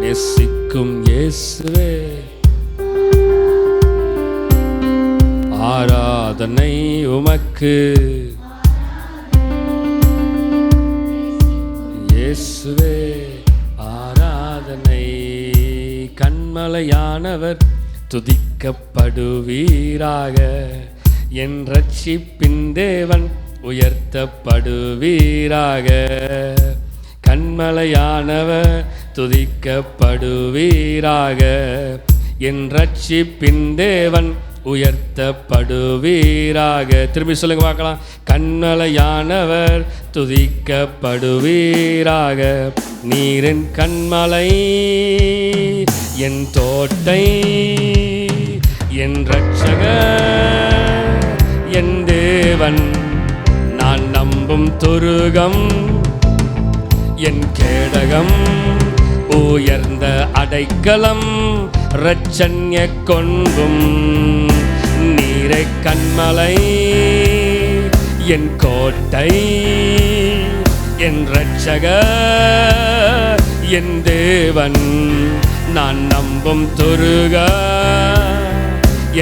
நேசிக்கும் இயேசுவே ஆராதனை உமக்கு இயேசுவே ஆராதனை கண்மலையானவர் துதிக்கப்படுவீராக என் ரட்சிப்பின் தேவன் உயர்த்தப்படுவீராக கண்மலையானவர் துதிக்கப்படுவீராக என் ரட்சிப்பின் தேவன் உயர்த்தப்படுவீராக திரும்பி சொல்லுங்க பார்க்கலாம் கண்மலையானவர் துதிக்கப்படுவீராக நீரின் கண்மலை என் தோட்டை என் ரட்சகர் என் தேவன் நான் நம்பும் துருகம் என் கேடகம் உயர்ந்த அடைக்கலம் இரட்சண்ய கொன்பும் நீரை கண்மலை என் கோட்டை என் இரட்சகர் என் தேவன் நான் நம்பும் துருக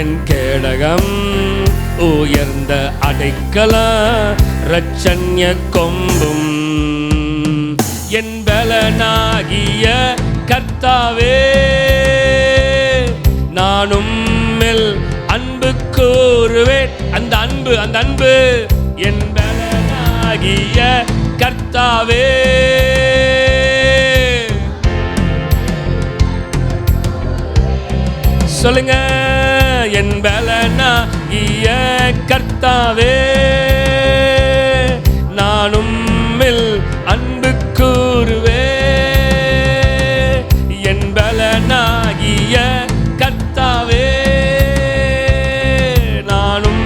என் கேடகம் உயர்ந்த அடைக்கல இரட்சண்ய கொம்பும் என் பலனாகிய கர்த்தாவே நானும் அன்பு கூறுவேன் அந்த அன்பு என் பலனாகிய கர்த்தாவே சொல்லுங்க என் பலனாகிய கர்த்தாவே நானும் அன்பு கூறுவே என் பலனாகிய கர்த்தாவே நானும்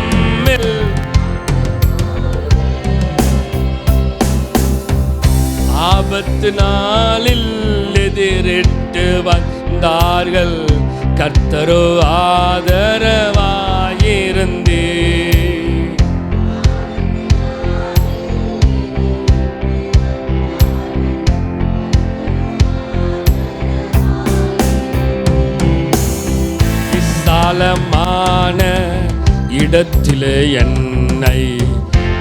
ஆபத்து நாளில் எதிரிட்டு வந்தார்கள் கர்த்தரோ ஆதரவாயிருந்தே இடத்திலே என்னை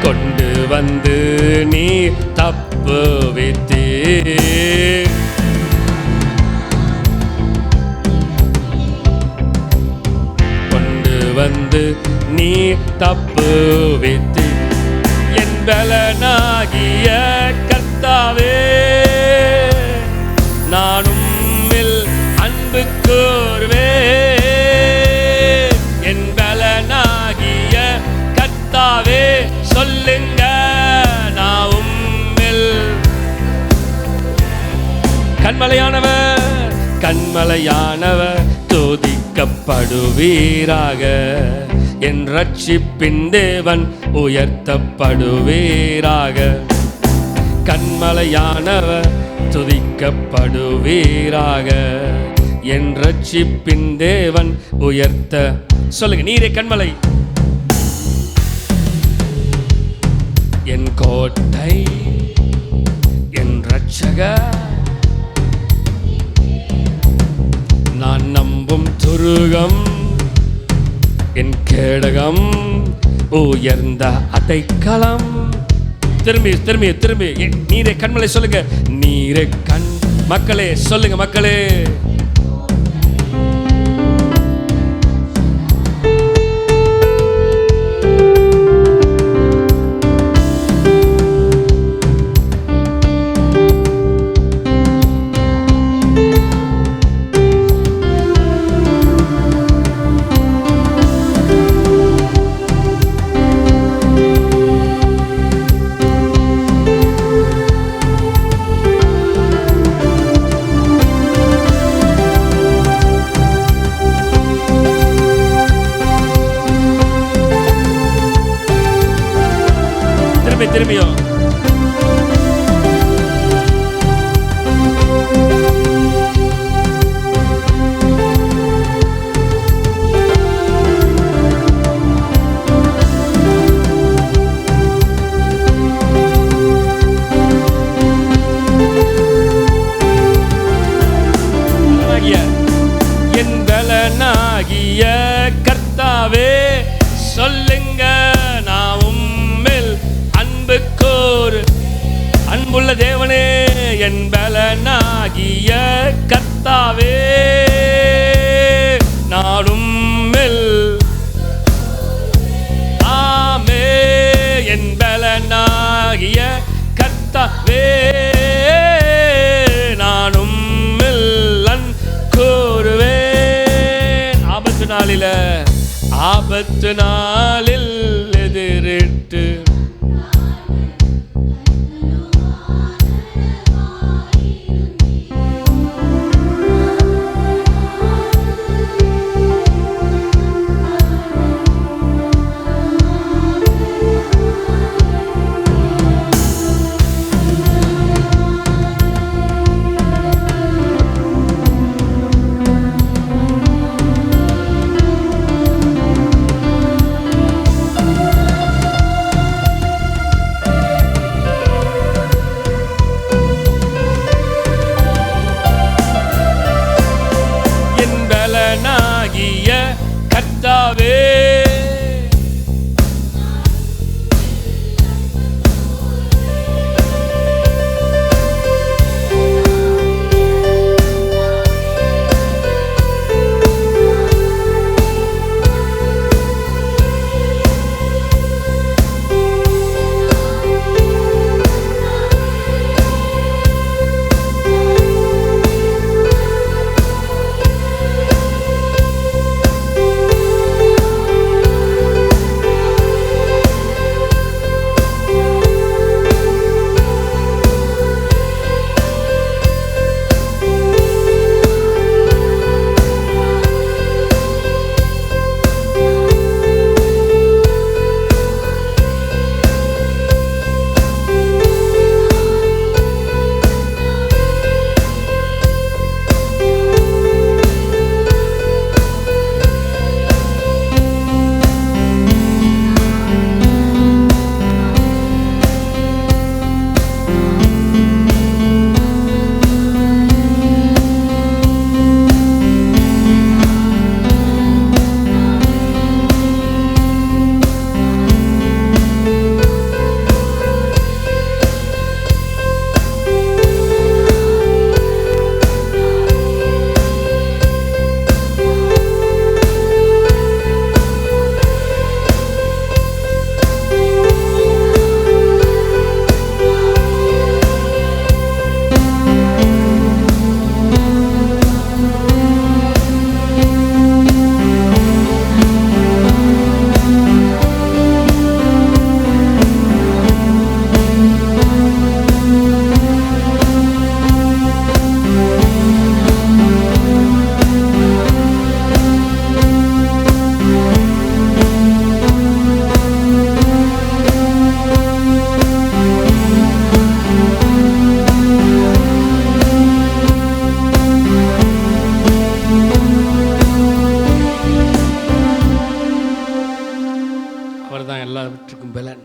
கொண்டு வந்து நீ தப்புவித்தீர். கொண்டு வந்து நீ தப்புவித்தீர். என் பலனாகிய கர்த்தாவே, நான் உம்மில் அன்பு கூர்வேன். என் பலனாகிய கர்த்தாவே, சொல்லுங்க நான் உம்மில். கண்மலையானவர், கண்மலையானவர் துதிக்கப்படுவீராக. என் ரட்சிப்பின் தேவன் உயர்த்தப்படுவீராக. கண்மலையானவர் துதிக்கப்படுவீராக. என் ரட்சிப்பின் தேவன் உயர்த்த. சொல்லுங்க, நீரே கண்மலை, என் கோட்டை, என் ரட்சகர், நான் நம்பும் துருகம், என் கேடகம், உயர்ந்த அடைக்கலம். திரும்பி திரும்பி திரும்பி நீரே கண்மலை. சொல்லுங்க, நீரே கண். மக்களே சொல்லுங்க, மக்களே. திரும்பியும் என் பலனாகிய கர்த்தாவே, சொல்லுங்க நான் உம்மில் அன்பு கூர். அன்புள்ள தேவனே, என் பலனாகிய கர்த்தாவே, நான் உம்மில். ஆமே, என் பலனாகிய கர்த்தாவே, நான் உம்மில் கூறுவேன். ஆபத்து நாளில, ஆபத்து நாளில் எதிரிட்டு எல்லாவற்றுக்கும் பலன்.